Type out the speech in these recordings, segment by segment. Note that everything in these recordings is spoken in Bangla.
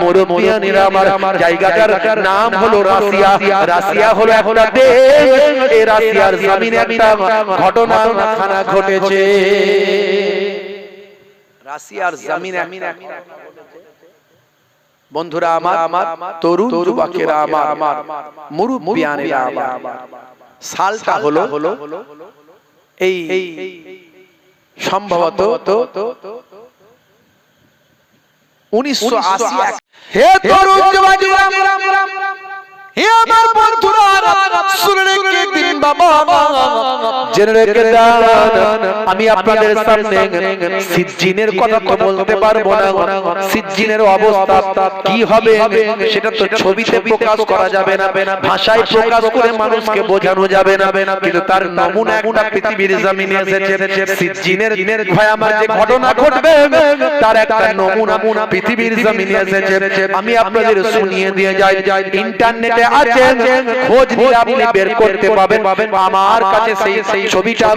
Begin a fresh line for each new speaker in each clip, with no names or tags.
মুরব্বিয়ানিরা আমার, জায়গাটার নাম হলো রাশিয়া। রাশিয়া হলো একটা দেশ, এই রাশিয়ার জমিনে একটা ঘটনা ঘটেছে। রাশিয়ার জমিনে বন্ধুরা আমার, তরুণ যুবকেরা আমার, মুরব্বিয়ানিরা আমার, সালটা হলো এই সম্ভবত 1980। হে তরুণ যুবকেরা, হে আমার বন্ধুরা, শুনে রেখে দিন বাবা, জেনে রেখে দেন। আমি আপনাদের সামনে সিজ্জিনের কথা তো বলতে পারবো না, সিজ্জিনের অবস্থা কি হবে সেটা তো ছবিতে প্রকাশ করা যাবে না, ভাষায় প্রকাশ করে মানুষকে বোঝানো যাবে না, কিন্তু তার নমুনা একটা পৃথিবীর জমিনে এসেছে। সিজ্জিনের ভয়াবহ যে ঘটনা ঘটবে তার একটা নমুনা পৃথিবীর জমিনে এসেছে। আমি আপনাদের শুনিয়ে দিয়ে যাই, ইন্টারনেটে আছে, খোঁজ নিলে আপনি বের করতে পাবেন। আমার কাছে সেই ছবিটা,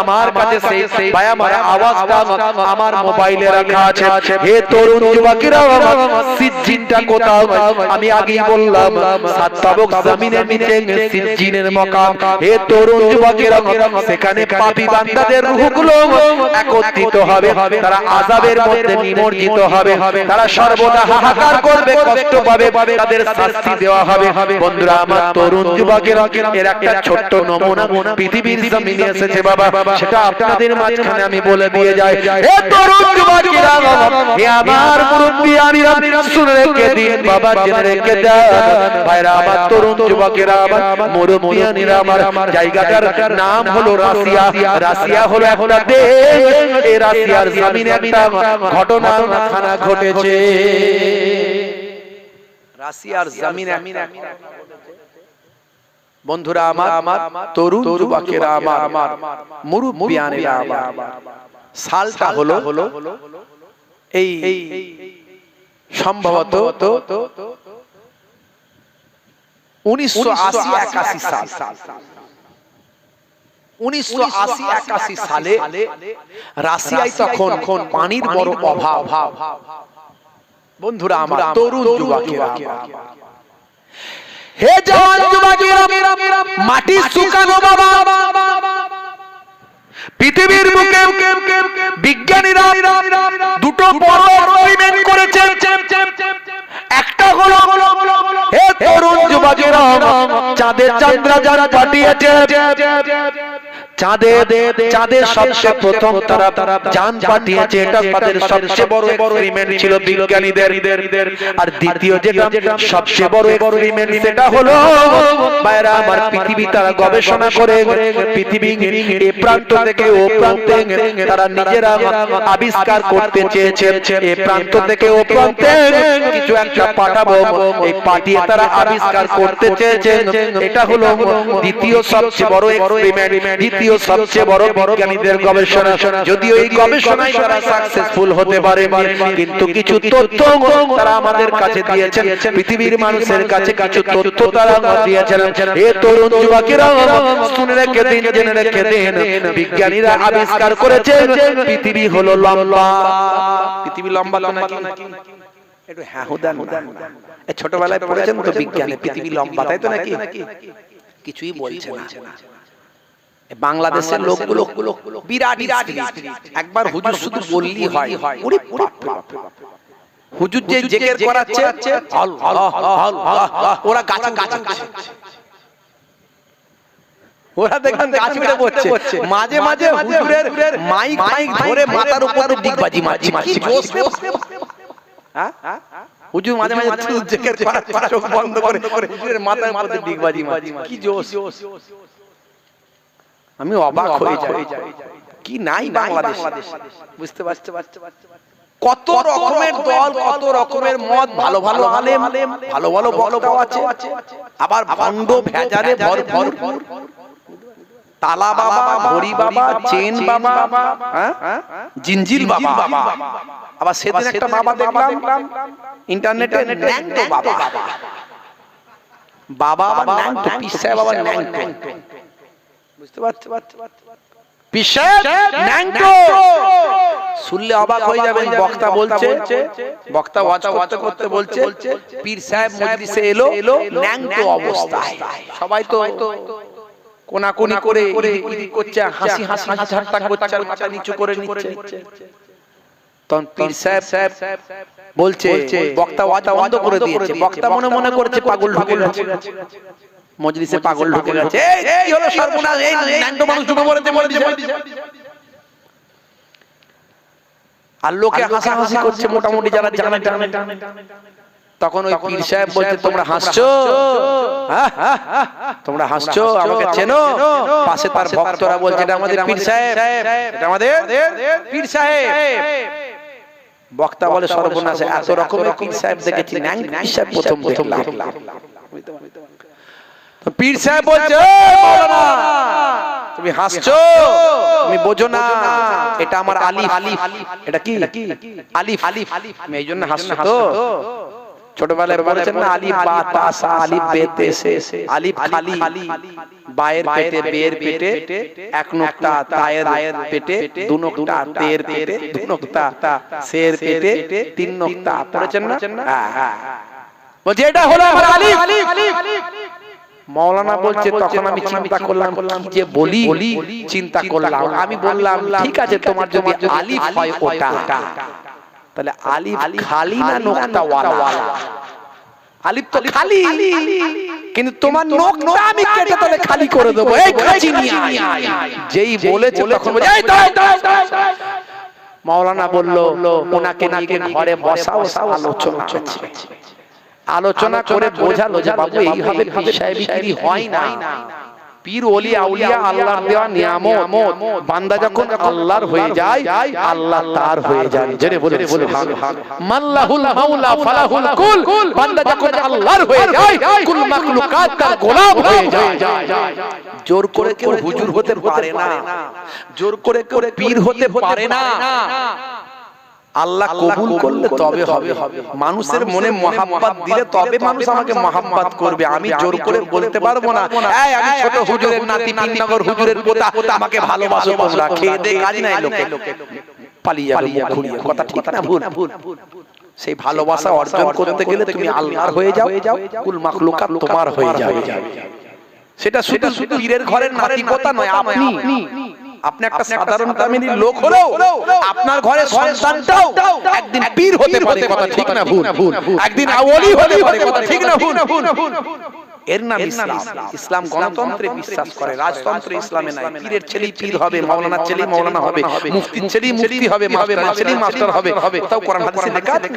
আমার কাছে সেই ভয়াবহ আওয়াজটা আমার মোবাইলে রাখা আছে। হে তরুণ যুবকেরা, সিজ্জিনটা কোথাও? আমি আগেই বললাম, সাত তাবক জমিনের নিচে সিজ্জিনের মাকাম। হে তরুণ যুবকেরা, সেখানে পাপী বান্দাদের রূহগুলো একত্রিত হবে, তারা আযাবের মধ্যে নিমজ্জিত হবে, তারা সর্বদা হাহাকার করবে, কষ্ট পাবে, তাদের শাস্তি দেওয়া হবে। বন্ধুরা আমার, তরুণ যুবকেরা, এর একটা ছোট্ট নমুনা পৃথিবীর জমিনে এসেছে বাবা, সেটা আপনাদের মাঝখানে আমি বলে দিয়ে যাই। হে তরুণ যুবকেরা, হে আমার মুরব্বিয়ানিরা, শুনে রেখে দিন বাবা, জেনে রেখে দেন ভাইরা আমার, তরুণ যুবকেরা আমার, মুরব্বিয়ানিরা আমার, জায়গাটার নাম হলো রাশিয়া। রাশিয়া হলো একটা দেশ, এই রাশিয়ার জমিনে একটা ঘটনা ঘটেছে। রাশিয়ার জমিনে বন্ধুরা আমার, তরুণ যুবকেরা আমার, মুরব্বিয়ানিরা আমার, সালটা হলো এই সম্ভবত 1980-81 সাল। 1980-81 সালে রাশিয়ায় তখন পানির বড় অভাব। বন্ধুরা আমার, তরুণ যুবকেরা, হে জওয়ান যুবকেরা, মাটি শুকানো বাবা, পৃথিবীর বুকে বিজ্ঞানীরা দুটো বড় এক্সপেরিমেন্ট করেছে। একটা হলো, হে তরুণ যুবকেরা, চাঁদের চন্দ্রযান পাঠিয়েছে। চাঁদের সবচেয়ে প্রথম তারা যান পাঠিয়েছে, এটা তাদের সবচেয়ে বড় এক্সপেরিমেন্ট ছিল বিজ্ঞানীদের। আর দ্বিতীয় যেটা সবচেয়ে বড় এক্সপেরিমেন্ট, সেটা হলো বাইরে আমার পৃথিবী তারা গবেষণা করে পৃথিবী এই প্রান্ত থেকে ও প্রান্তে তারা নিজেরা আবিষ্কার করতে চেয়েছে। এই প্রান্ত থেকে ও প্রান্তে কিছু একটা পাঠাবো, এই পাঠিয়ে তারা আবিষ্কার করতে চেয়েছে। এটা হলো দ্বিতীয় সবচেয়ে বড় এক্সপেরিমেন্ট, দ্বিতীয় সবচেয়ে বড় বিজ্ঞানীদের গবেষণা। যদিও এই গবেষণায় তারা সাকসেসফুল হতে পারে, কিন্তু কিছু তথ্য তারা আমাদের কাছে দিয়েছেন, পৃথিবীর মানুষের কাছে কিছু তথ্য তারা দিয়েছেন। হে তরুণ যুবকেরা, শুনে রেখে দিন, জেনে রেখে দিন, বিজ্ঞানীরা আবিষ্কার করেছে পৃথিবী হলো লম্বা। পৃথিবী লম্বা তো নাকি? একটু হ্যাঁ হুদান, ছোটবেলায় পড়েছেন তো বিজ্ঞানে, পৃথিবী লম্বা, তাই তো নাকি? কিছুই বলছে না। বাংলাদেশের লোকগুলো বিরাট একবার হুজুর শুধু বললি হয়, হুজুর যে জিকির করাচ্ছে ওরা ওরা দেখেন গাছ উঠে পড়ছে, মাঝে মাঝে হুজুরের মাইক ধরে মাথার উপরে ডিগবাজি মারছে। কি জোশ! হ্যাঁ, হুজুর মাঝে মাঝে জিকির করাচ্ছে, চোখ বন্ধ করে হুজুরের মাথার উপরে ডিগবাজি মারছে। কি জোশ! আমি অবাক হয়ে যাই, কি নাই বাংলাদেশ, বুঝতে পারছে? কত রকমের দল, কত রকমের মত, ভালো ভালো আলেম, ভালো ভালো বক্তাও আছে, আবার ভণ্ড ভেজালে ভরপুর। তালা বাবা, ভরি বাবা, চেন বাবা, জিঞ্জিল বাবা। আবার সেদিন একটা বাবা দেখলাম ইন্টারনেটে, ন্যাংটো বাবা, বাবা আবার ন্যাংটো, পিস সাহেব আবার ন্যাংটো, বুঝতে পারছো? পীর সাহেব ন্যাংটো। শুনলে অবাক হয়ে যাবেন, বক্তা বলছে, বক্তা ওয়াজ করতে করতে বলছে পীর সাহেব মজলিসে এলো ন্যাংটো অবস্থায়। সবাই তো কোনাকুনি করে ইদিক করছে, হাসি হাসি ঠাট্টা করছে, মাথা নিচু করে নিচ্ছে। তখন পীর সাহেব বলছে, বক্তা ওয়াজ বন্ধ করে দিয়েছে। বক্তা মনে মনে করছে পাগল ঢুকে গেছে মজলিসে, পাগল ঢুকে গেছে। এই হলো সর্বনাশ, এই ন্যাংটো মানুষ ঢুকে পড়েছে মজলিসে। আর লোকে হাসাহাসি করছে, মোটামুটি যারা জানে। তখন ওই পীর সাহেব বলছে, তোমরা হাসছো, তোমরা হাসছো, আমাকে চেনো? পাশে তার ভক্তরা বলছে, এটা আমাদের পীর সাহেব, এটা আমাদের পীর সাহেব। বক্তা বলে, সর্বনাশ, এত রকমের পীর সাহেব দেখেছি, ন্যাংটো পীর সাহেব প্রথম দেখলাম। পীর সাহেব বলছে, মাওলানা তুমি হাসছো, তুমি বোঝো না, এটা আমার আলিফ। এটা কি আলিফ? আমি এই জন্য হাসছো তো। ছোটবেলায় বলেছেন না, আলিফ বা তা সা আলিফ বে তে সে। আলিফ খালি, বায়ের পেটে বের পেটে এক নুক্তা, তায়ের পেটে দু নুক্তা, তের পেটে দু নুক্তা, সের পেটে তিন নুক্তা। পড়েছেন না? বলছে এটা হলো আমার আলিফ। মাওলানা বলছে, তখন আমি চিন্তা করলাম যে বলি, চিন্তা করলাম, আমি বললাম ঠিক আছে, তোমার যদি আলিফ হয় ওটা, তাহলে আলিফ খালি না নোক্তা ওয়ালা? আলিফ তো খালি, কিন্তু তোমার নোক্তা আমি কেটে তাহলে খালি করে দেবো। এই কাঁচি নিয়ে আয়। যেই বলেছে তখন বলে, এই মাওলানা বলল, ওনাকে নিয়ে ঘরে বসাও, আলোচনা আছে। আলোচনা করে বোঝালো যে বাবু এইভাবে পীর সাহেবী হয় না। পীর ওলি আউলিয়া আল্লাহর দেওয়া নিয়ামত, বান্দা যখন আল্লাহর হয়ে যায়, আল্লাহ তার হয়ে যান। জেনে বলে সুবহানাল্লাহ। মাল্লাহুল মাওলা ফালাহুল কুল। বান্দা যখন আল্লাহর হয়ে যায়, কুল মাখলুকাত তার গোলাম হয়ে যায়। জোর করে কেউ হুজুর হতে পারে না, জোর করে কেউ পীর হতে পারে না। আল্লাহ কবুল করলে তবে হবে। মানুষের মনে মহাব্বত দিলে তবে মানুষ আমাকে মহাব্বত করবে। আমি জোর করে বলতে পারবো না, এই আমি ছোট হুজুরের নাতি, তিননগর হুজুরের পোতা, আমাকে ভালোবাসো তোমরা। খেয়ে দে কাজ নাই, লোকে পালিয়ে যাবে মুখ ঘুরিয়ে। কথা ঠিক না ভুল? সেই ভালোবাসা অর্জন করতে গেলে তুমি আল্লাহর হয়ে যাও, কুল মাখলুকাত তোমার হয়ে যাবে। সেটা শুধু পীরের ঘরের নাতিকতা নয়। আপনি একটা সাধারণ ফ্যামিলির লোক হলেও আপনার ঘরের সন্তানটাও একদিন পীর হতে পারে। কথা ঠিক না ভুল? একদিন ওলি হতে পারে। কথা ঠিক না ভুল? এর নাম ইসলাম। ইসলাম গণতন্ত্রে বিশ্বাস করে, রাজতন্ত্র ইসলামে নাই। পীরের ছেলে পীর হবে, মাওলানার ছেলে মাওলানা হবে, মুফতির ছেলে মুফতি হবে, মাস্টারের ছেলে মাস্টার হবে। তাও কোরআন হাদিসে লেখা আছে।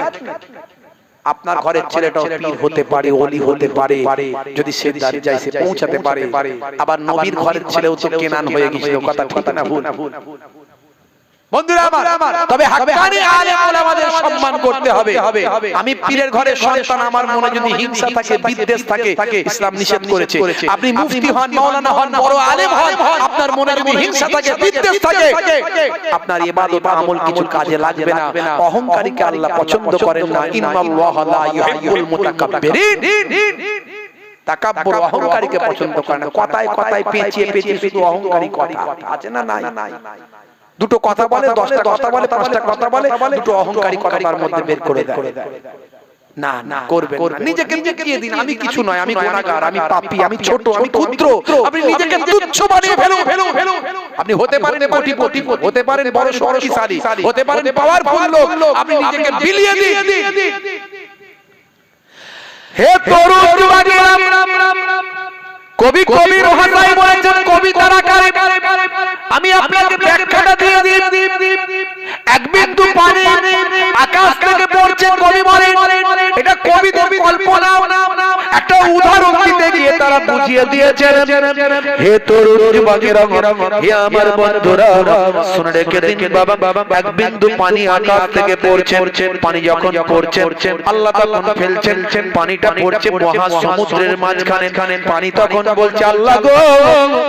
আপনার ঘরের ছেলেটাও পীর হতে পারে, ওলি হতে পারে, যদি সে দরজায় সে পৌঁছাতে পারে। আবার নবীর ঘরের ছেলেও তো কেনান হয়ে গিয়েছিল। কথা ঠিক না ভুল? বন্ধুরা আমার, তবে হাক্কানি আলেম ওলামাদের সম্মান করতে হবে। আমি পীরের ঘরের সন্তান, আমার মনে যদি হিংসা থাকে, বিদ্বেষ থাকে, ইসলাম নিষেধ করেছে। আপনি মুফতি হন, মাওলানা হন, বড় আলেম হন, আপনার মনে যদি হিংসা থাকে, বিদ্বেষ থাকে, আপনার ইবাদত আমল কিছু কাজে লাগবে না। অহংকারীকে আল্লাহ পছন্দ করেন না। ইন্নাল্লাহা লা ইউহিব্বুল মুতাকাব্বিরিন। তাকাব্বুর অহংকারীকে পছন্দ করেন না। কথায় কথায় পেঁচিয়ে শুধু অহংকারী কথা আছে না? নাই। দুটো কথা বলে, 10টা কথা বলে, 5টা কথা বলে, দুটো অহংকারী কথা তার মধ্যে বের করে দেয়। না করবেন না। নিজেকে দিয়ে দিন, আমি কিছু নয়, আমি গুনাহগার, আমি পাপী, আমি ছোট, আমি ক্ষুদ্র। আপনি নিজেকে তুচ্ছ বানিয়ে ফেলুন। আপনি হতে পারেন কোটিপতি, হতে পারেন বড় শক্তিশালী, হতে পারেন পাওয়ারফুল লোক, আপনি নিজেকে বিলিয়ে দিন। হে তরুণ যুবকেরা, কবির ভাষায় বলেছেন, কবিতার আকারে আমি আপনাকে ব্যাখ্যাটা দিয়ে দিই। এক বিন্দু পানি আকাশ থেকে পড়ছে, কবি বলেন এটা কবিদের কল্পনা। একটা উদাহরণ দিতে গিয়ে তারা বুঝিয়ে দিয়েছেন। হে তরুণ যুবকেরা, হে আমার বন্ধুরা, শুনে রেখে দিন বাবা, এক বিন্দু পানি আকাশ থেকে পড়ছে। পানি যখন পড়ছে, আল্লাহ তখন ফেলছেন, পানিটা পড়ছে মহাসমুদ্রের মাঝখানে। পানি তখন বলছে, আল্লাহ গো,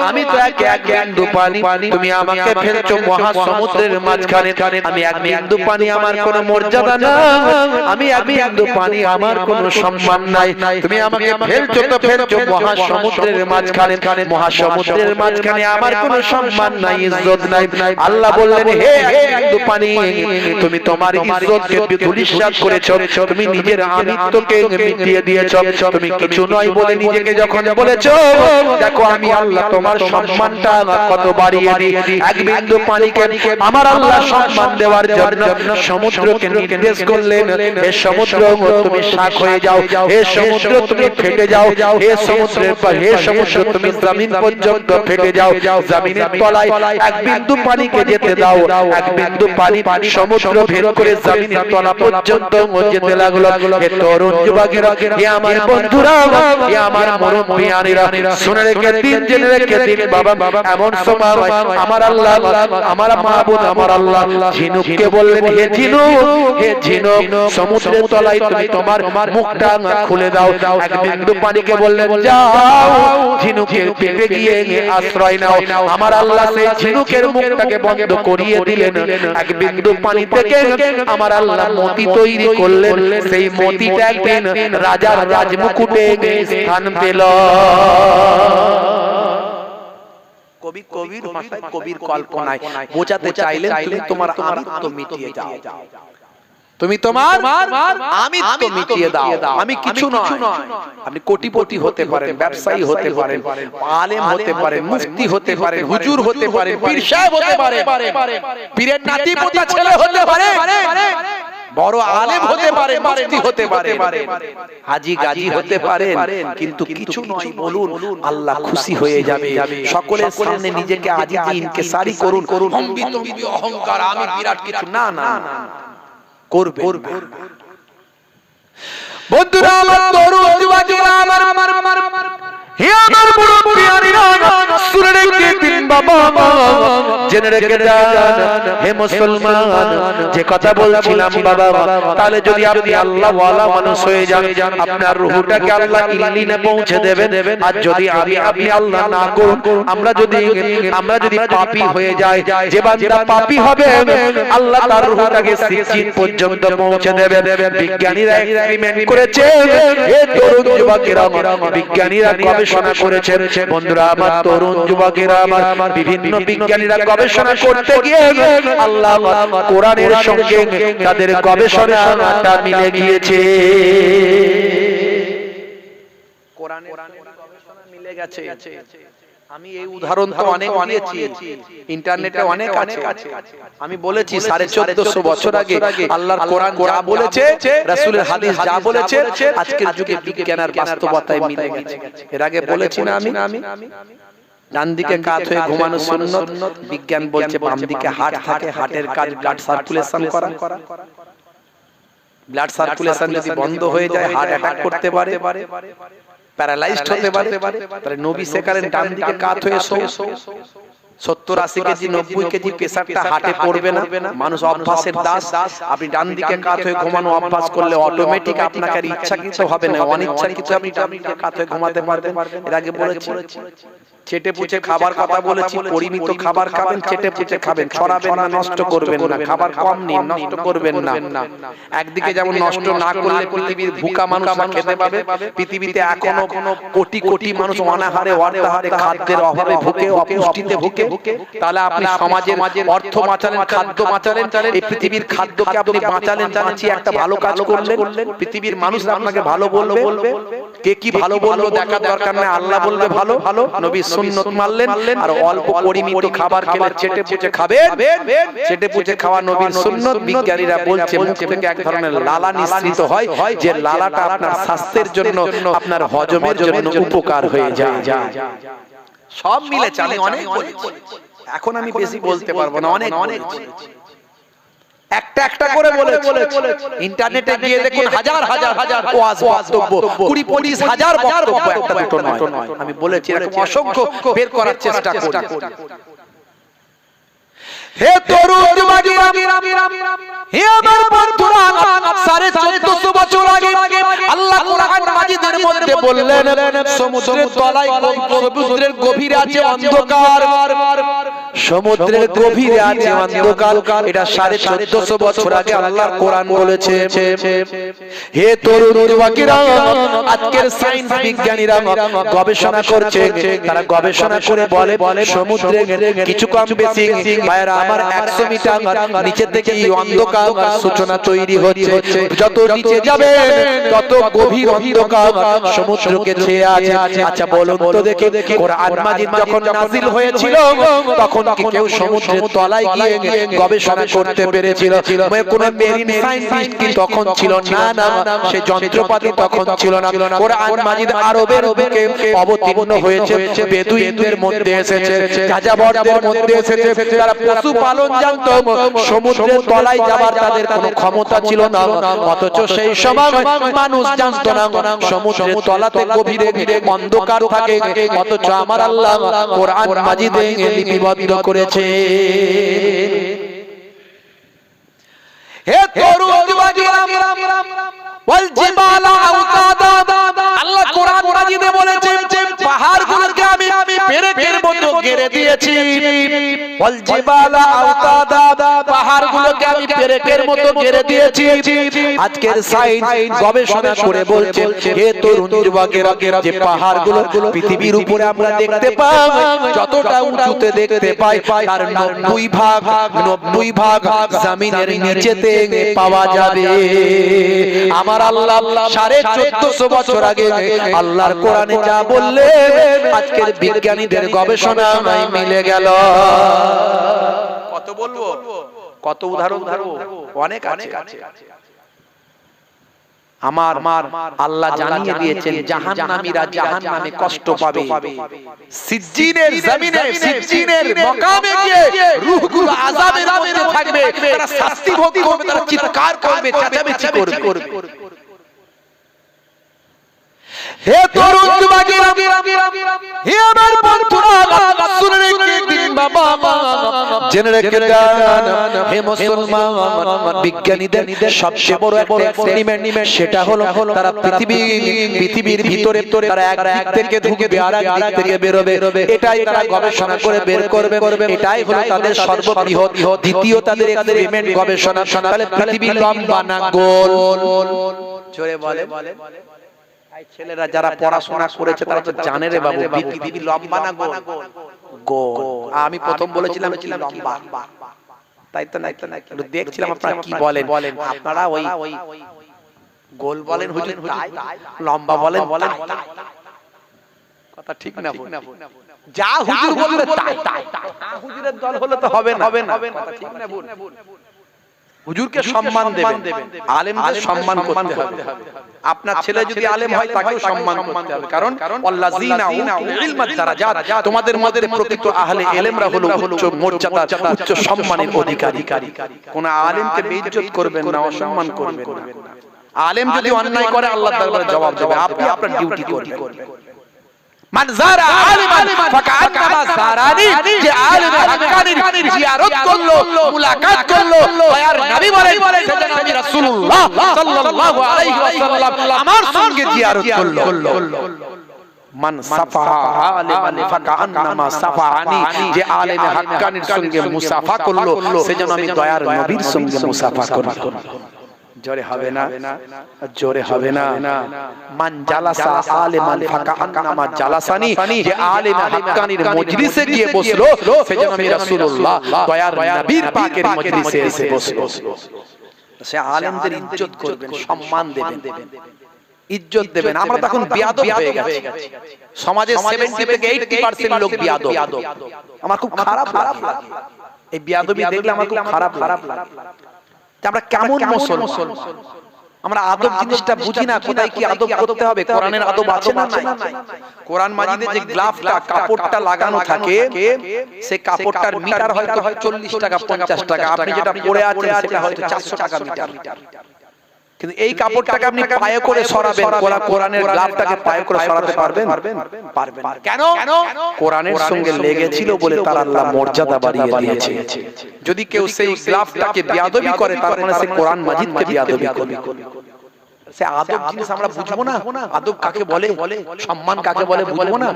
আমি তো এক বিন্দু পানি, তুমি আমাকে ফেলছো মহাসমুদ্রের মাঝখানে। আমি এক বিন্দু পানি, আমার কোনো মর্যাদা না, আমি এক বিন্দু পানি, আমার কোনো সম্মান নাই। তুমি আমাকে ফেলছো তো ফেলছো মহাসমুদ্রের মাঝখানে আমার কোনো সম্মান নাই, ইজ্জত নাই। আল্লাহ বললেন, হে বিন্দু পানি, তুমি তোমার ইজ্জতকে ধূলিসাৎ করেছো, তুমি নিজের আমিত্বকে মিটিয়ে দিয়েছো, তুমি কিছু নয় বলে নিজেকে যখন বলেছো, দেখো আমি আল্লাহ তোমার সম্মানটা কত বাড়িয়ে দিই। এক বিন্দু পানিকে আমার আল্লাহ সম্মান দেওয়ার জন্য সমুদ্রকে নির্দেশ করলেন, হে সমুদ্র তুমি শাক হয়ে যাও, হে সমুদ্র তুমি ফেটে যাও, হে সমুদ্র তুমি জমিন পর্যন্ত ফেটে যাও, জমিনের তলায় এক বিন্দু পানিকে যেতে দাও। এক বিন্দু পানি সমুদ্র ভেদ করে জমিনের তলা পর্যন্ত যেতে লাগলো। হে তরুণ যুবকেরা, হে আমার বন্ধুরা, হে আমার মুরব্বিয়ানেরা, শুনে রেখে দিন, জেনে রেখে দিন বাবা, এমন সময় আমার আল্লাহ, আমার মাহবুব, আমার আল্লাহ ঝিনুককে বললেন, হে ঝিনুক, হে ঝিনুক, সমুদ্রের তলায় তুমি তোমার মুখটা খুলে দাও। এক বিন্দু পানিকে বললেন, যাও ঝিনুকের পেটে গিয়ে আশ্রয় নাও। আমার আল্লাহ সেই ঝিনুকের মুখটাকে বন্ধ করিয়ে দিলেন। এক বিন্দু পানি থেকে আমার আল্লাহ মতি তৈরি করলেন। সেই মতিটা একদিন রাজার রাজমুকুটে স্থান পেল। কবির ভাষায়, কবির কল্পনায় বোঝাতে চাইলেন, তুমি তোমার আমিত্ব মিটিয়ে যাও, তুমি তোমার আমিত্ব মিটিয়ে দাও। আমি কিছু নয়। আপনি কোটিপতি হতে পারেন, ব্যবসায়ী হতে পারেন, আলেম হতে পারেন, মুফতি হতে পারেন, হুজুর হতে পারেন, পীর সাহেব হতে পারেন, পীরের নাতি পোতা ছেলে হতে পারে, বড় আলেম হতে পারে, মুফতি হতে পারে, হাজী গাজী হতে পারেন, কিন্তু কিছু নয় বলুন, আল্লাহ খুশি হয়ে যাবে। সকলের সামনে নিজেকে আজিজি ইনকিসারি করুন, অহংকার আমি বিরাট কিছু, না না করবে। বন্ধুরা আমার, তরুণ যুবকেরা আমার, হে আমার মুরব্বিয়ানেরা, শুনে রেখে দিন বাবা, জেনে রেখে দেন হে মুসলমান, যে কথা বলছিলাম বাবা, তাহলে যদি আপনি আল্লাহ ওয়ালা মানুষ হয়ে যান, আপনার রূহটাকে আল্লাহ ইল্লিনে পৌঁছে দেবেন। আর যদি আপনি আল্লাহ না করুন, আমরা যদি পাপী হয়ে যাই, যে বান্দা পাপী হবে আল্লাহ তার রূহটাকে সিজিদ পর্যন্ত পৌঁছে দেবেন। বিজ্ঞানীরা এক্সপেরিমেন্ট করেছে, হে তরুণ যুবকেরা, বিজ্ঞানীরা গবেষণা করেছেন। বন্ধুরা আমার, তরুণ যুবকেরা আমার, বিভিন্ন বিজ্ঞানীরা গবেষণা করতে গিয়ে আল্লাহ কোরআনের সঙ্গে তাদের গবেষণাটা মিলে গিয়েছে। কোরআনের গবেষণা মিলে গেছে। আমি এই উদাহরণ তো অনেক দিয়েছি, ইন্টারনেটে অনেক আছে। আমি বলেছি 1450 বছর আগে আল্লাহর কোরআন যা বলেছে, রাসূলের হাদিস যা বলেছে, আজকের যুগে বিজ্ঞান আর বাস্তবতায় মিলে গেছে। এর আগে বলেছি না আমি, ডান দিকে কাত হয়ে ঘুমানো সুন্নাত, বিজ্ঞান বলছে বাম দিকে হার্ট থাকে, হার্টের কাজ ব্লাড সার্কুলেশন করা। ব্লাড সার্কুলেশন যদি বন্ধ হয়ে যায়, হার্ট অ্যাটাক করতে পারে, প্যারালাইজড হতে পারে। তাহলে নবী শেখালেন ডান দিকে কাত হয়ে শো। 70-80 কেজি 90 কেজি প্রেসারটা হার্টে পড়বে না। মানুষ অভ্যাসের দাস। আপনি ডান দিকে কাত হয়ে ঘুমানো অভ্যাস করলে অটোমেটিক আপনাকে আর ইচ্ছাকৃত হবে না, অনিচ্ছাকৃত আপনি ডান দিকে কাত হয়ে ঘুমাতে পারবেন। এর আগে বলেছি, চেটে পুচে খাবার কথা বলেছি, পরিমিত খাবার খাবেন, চেটে পুচে খাবেন, ছড়াবেন না, নষ্ট করবেন না, খাবার কম নিন, নষ্ট করবেন না। একদিকে যেমন নষ্ট না করলে পৃথিবীর ভুকা মানুষরা খেতে পাবে। পৃথিবীতে এখনো কোটি কোটি মানুষ অনাহারে, অর্ধাহারে, খাদ্যের অভাবে ভুকে, অপুষ্টিতে ভুকে। তাহলে আপনি সমাজের অর্থ বাঁচালেন, খাদ্য বাঁচালেন, এই পৃথিবীর খাদ্যকে আপনি বাঁচালেন, বাঁচিয়ে একটা ভালো কাজ করলেন। পৃথিবীর মানুষ আপনাকে ভালো বলবে। কে কি ভালো বললো দেখার দরকার নেই, আল্লাহ বলবে ভালো। নবী সুন্নাত মানলেন, আর অল্প পরিমিত খাবার খেলে চেটে পুচে খাবেন। চেটে পুচে খাওয়া নবীর সুন্নাত। বিজ্ঞানীরা বলছে মুখ থেকে এক ধরনের লালা নিঃসৃত হয়, যে লালাটা আপনার স্বাস্থ্যের জন্য, আপনার হজমের জন্য উপকার হয়ে যায়। সব মিলে চালে অনেক বলেছি, এখন আমি বেশি বলতে পারবো না, অনেক একটা একটা করে বলেছি। ইন্টারনেটে গিয়ে দেখুন হাজার ওয়াজ বক্তব্য, 20-25 হাজার বক্তব্য, একটা দুটো নয়। আমি বলেছি এরকম অসংখ্য বের করার চেষ্টা করি। হে তরুণ যুবকেরা, হে আমার বন্ধুরা, 1450 বছর আগে আল্লাহ কোরআন মাজিদের মধ্যে বললেন, সমুদ্রের তলায়, সমুদ্রের গভীরে আছে অন্ধকার। সমুদ্রের গভীরে আছে অন্ধকার। এটা 1450 বছর আগে আল্লাহর কোরআন বলেছে। হে তরুণ যুবকেরা, আজকের সায়েন্স বিজ্ঞানীরা গবেষণা করছে। তারা গবেষণা করে বলে সমুদ্রে কিছু কম বেশি ভাইরা আমার 100 মিটার নিচে থেকে অন্ধকার সূচনা তৈরি হচ্ছে। যত নিচে যাবে তত গভীর অন্ধকার সমুদ্রকে ছেয়ে আছে। আচ্ছা বলুন তো দেখি, কোরআন মাজিদ যখন নাযিল হয়েছিল তখন কি কেউ সমুদ্রের তলায় গিয়ে গবেষণা করতে পেরেছিল? কোনো মেরিন সায়েন্টিস্ট কি তখন ছিল? না না, সে যন্ত্রপাতি তখন ছিল না। কোরআন মাজিদ আরবের বুকে অবতীর্ণ হয়েছে, বেদুইনদের মধ্যে এসেছে, যাযাবরদের মধ্যে এসেছে। তারা পশু পালন জানতো, সমুদ্রের তলায় যাবার তাদের কোনো ক্ষমতা ছিল না। অথচ সেই সময় মানুষ জানতো না সমুদ্রের তলাতে গভীরে অন্ধকার থাকে। অথচ আমার আল্লাহ কোরআন মাজিদে লিপিবদ্ধ করেছে। হে তরুণ যুবকেরা, ওয়াল জিবালা আওতাদা, আল্লাহ কোরআন মাজিদে বলেছে পাহাড়গুলোকে আমি পেরেকের মতো ঘিরে দিয়েছি। ওয়াল জিবালা আওতাদা, পাহাড়গুলোকে আমি পেরেকের মতো ঘিরে দিয়েছি। আজকের সায়েন্স গবেষণা করে বলছে হে তরুণ যুবকেরা, যে পাহাড়গুলো পৃথিবীর উপরে আমরা দেখতে পাই, যতটা উঁচুতে দেখতে পাই তার 90 ভাগ জমিনের নিচেতে পাওয়া যাবে। আমার আল্লাহ 1450 বছর আগে আল্লাহর কোরআনে যা বললেন আজকের বিজ্ঞানীদের গবেষণায় মিলে গেল। কত বলবো, কত উদাহরণ ধরবো, অনেক আছে। আমার আল্লাহ জানিয়ে দিয়েছেন জাহান্নামীরা জাহান্নামে কষ্ট পাবে। সিজ্জিনের জমিনে, সিজ্জিনের মাকামে গিয়ে রূহগুলো আযাবের মধ্যে থাকবে, তারা শাস্তি ভোগ করবে, তারা চিৎকার করবে, চেঁচামেচি করবে। হে তরুণ যুবকেরা, হে আমার বন্ধুরা, শুনে রেখে দিন বাবা, জেনে রেখে দেন হে মুসলমান, বিজ্ঞানীদের সবচেয়ে বড় একটা এক্সপেরিমেন্ট, সেটা হলো তারা পৃথিবীর ভিতরে তারা এক দিক থেকে ঢুকবে আর এক দিক থেকে বেরোবে। এটাই তারা গবেষণা করে বের করবে। এটাই হলো তাদের সর্ববৃহৎ দ্বিতীয় তাদের এক্সপেরিমেন্ট গবেষণা। তাহলে পৃথিবী লম্বা না গোল? জোরে বলে। ছেলেরা যারা পড়াশোনা করেছে তারা তো জানে রে বাবু, পৃথিবী লম্বা না গোল? গোল। আমি প্রথম বলেছিলাম কি লম্বা, তাই তো না? একটু দেখছিলাম আপনারা কি বলেন। আপনারা ওই গোল বলেন হুজুর, তাই লম্বা বলেন কথা ঠিক না? যা হুজুর বলবে তাই, হুজুরের দল হলে তো হবে না, কথা ঠিক না? হুজুরকে সম্মান দেবেন, আলেমদের সম্মান করতে হবে। আপনার ছেলে যদি আলেম হয় তাকেও সম্মান করতে হবে, কারণ আল্লাযীনা উতুল ইলমা দারাজাত, তোমাদের মধ্যে প্রকৃত আহলে ইলমরা হলো উচ্চ মর্যাদা, উচ্চ সম্মানের অধিকারী। কোন আলেমকে বেইজ্জত করবেন না, অসম্মান করবেন না। আলেম যদি অন্যায় করে আল্লাহর দরবারে জবাব দেবে, আপনি আপনার ডিউটি করবেন। মান যারা আলিমান ফাকান্নামা যারানি, যে আলেম হাক্কানির জিয়ারত করলো, মুলাকাত করলো, দয়ার নবী বলেন সেজন্য আমি রাসূলুল্লাহ সাল্লাল্লাহু আলাইহি ওয়াসাল্লাম আমার সঙ্গে জিয়ারত করলো। মান সাফাহা আলিমান ফাকান্নামা সাফাহানি, যে আলেম হাক্কানির সঙ্গে মুসাফা করলো সেজন্য আমি দয়ার নবীর সঙ্গে মুসাফা করলাম। জোরে হবে না? জোরে হবে না? মান জালাসা আলিমান ফাকান্নামা জালাসানি, যে আলেম হাক্কানির মজলিসে গিয়ে বসলো সেজন্য আমি রাসূলুল্লাহ দয়ার নবীর পাকের মজলিসে এসে বসলো। সে আলেমদের ইজ্জত করবেন, সম্মান দেবেন, ইজ্জত দেবেন। আমরা তখন বিয়াদব হয়ে গেছি, সমাজে 70 থেকে 80% লোক বিয়াদব। আমার খুব খারাপ লাগে এই বিয়াদবি দেখলে, আমার খুব খারাপ লাগে। আমরা কেমন মুসলমান, আমরা আদব জিনিসটা বুঝি না। কোথায় কি আদব করতে হবে? কোরআনের আদব আছে না নাই? কোরআন মাজিদে যে গ্লাভটা, কাপড়টা লাগানো থাকে, সে কাপড়টার মিটার হয়তো 40 টাকা 50 টাকা, আপনি যেটা পরে আছেন সেটা হয়তো 400 টাকা মিটার। কিন্তু এই কাপড়টাকে আপনি পায়ে করে সরাবেন, কোরআনের গ্লাভটাকে পায়ে করে সরাতে পারবেন? পারবেন। কেন? কোরআনের সঙ্গে লেগেছিল বলে তার আল্লাহ মর্যাদা বাড়িয়ে দিয়েছে। যদি কেউ সেই গ্লাভটাকে বেয়াদবি করে তার মানে সে কোরআন মাজিদকে বেয়াদবি করবে। সে আদব জিনিস আমরা বুঝবো না, আদব কাকে বলে, সম্মান কাকে বলে বুঝবো না,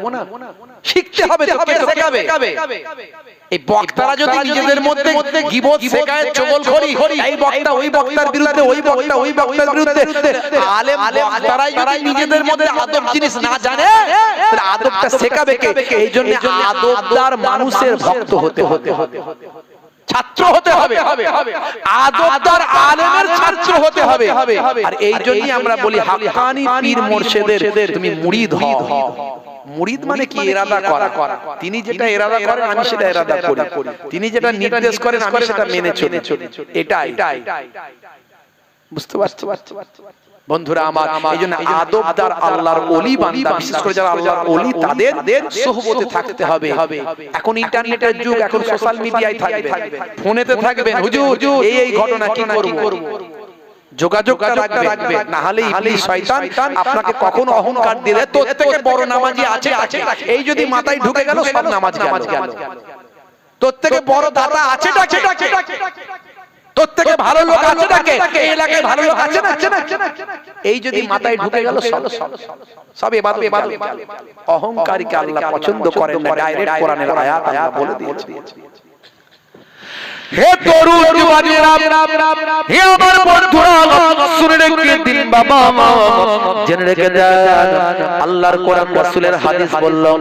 শিখতে হবে তো, কে শেখাবে? এই বক্তারা যদি নিজেদের মধ্যে গীবত শেখায়, চগলখড়ি, এই বক্তা ওই বক্তার বিরুদ্ধে, ওই বক্তা ওই বক্তার বিরুদ্ধে, আলেম বক্তারাই যদি নিজেদের মধ্যে আদব জিনিস না জানে, তাহলে আদবটা শেখাবে কে? এই জন্য আদবদার মানুষের ভক্ত হতে হবে, ছাত্র হতে হবে, আদবদার আলেমের ছাত্র হতে হবে। আর এই জন্যই আমরা বলি হাক্কানি পীর মুর্শিদের তুমি মুরিদ হও। মুরিদ মানে কি? ইরাদা করা। তিনি যেটা ইরাদা করেন আমি সেটা ইরাদা করি, তিনি যেটা নির্দেশ করেন আমি সেটা মেনে চলি, এটাই। বুঝতে পারছো বন্ধুরা আমার? এইজন্য আদবদার আল্লাহর ওলি বান্দা, বিশেষ করে যারা আল্লাহর ওলি, তাদের সোহবতে থাকতে হবে। এখন ইন্টারনেটের যুগ, এখন সোশ্যাল মিডিয়ায় থাকবে, ফোনেতে থাকবেন, হুজুর এই ঘটনা কি করব, যোগাযোগটা রাখবে, না হলে ইবলিস শয়তান আপনাকে কখনো অহংকার দিলে তোর থেকে বড় নামাজি আছে, এই যদি মাথায় ঢুকে গেল সব নামাজ গেল। তোর থেকে বড় দাতা আছে, তোর থেকে ভালো লোক আছে, এই এলাকায় ভালো লোক আছে না, এই যদি মাথায় ঢুকে গেল সব ইবাদত। অহংকারীকে আল্লাহ পছন্দ করেন না, ডাইরেক্ট কোরআনের আয়াত আল্লাহ বলে দিয়েছে। হে তরুণ যুবকেরা, হে আমার বন্ধুরা, শুনে রেখে দিন বাবা, জেনে রেখে দেন, আল্লাহর কোরআন রাসূলের হাদিস বললাম,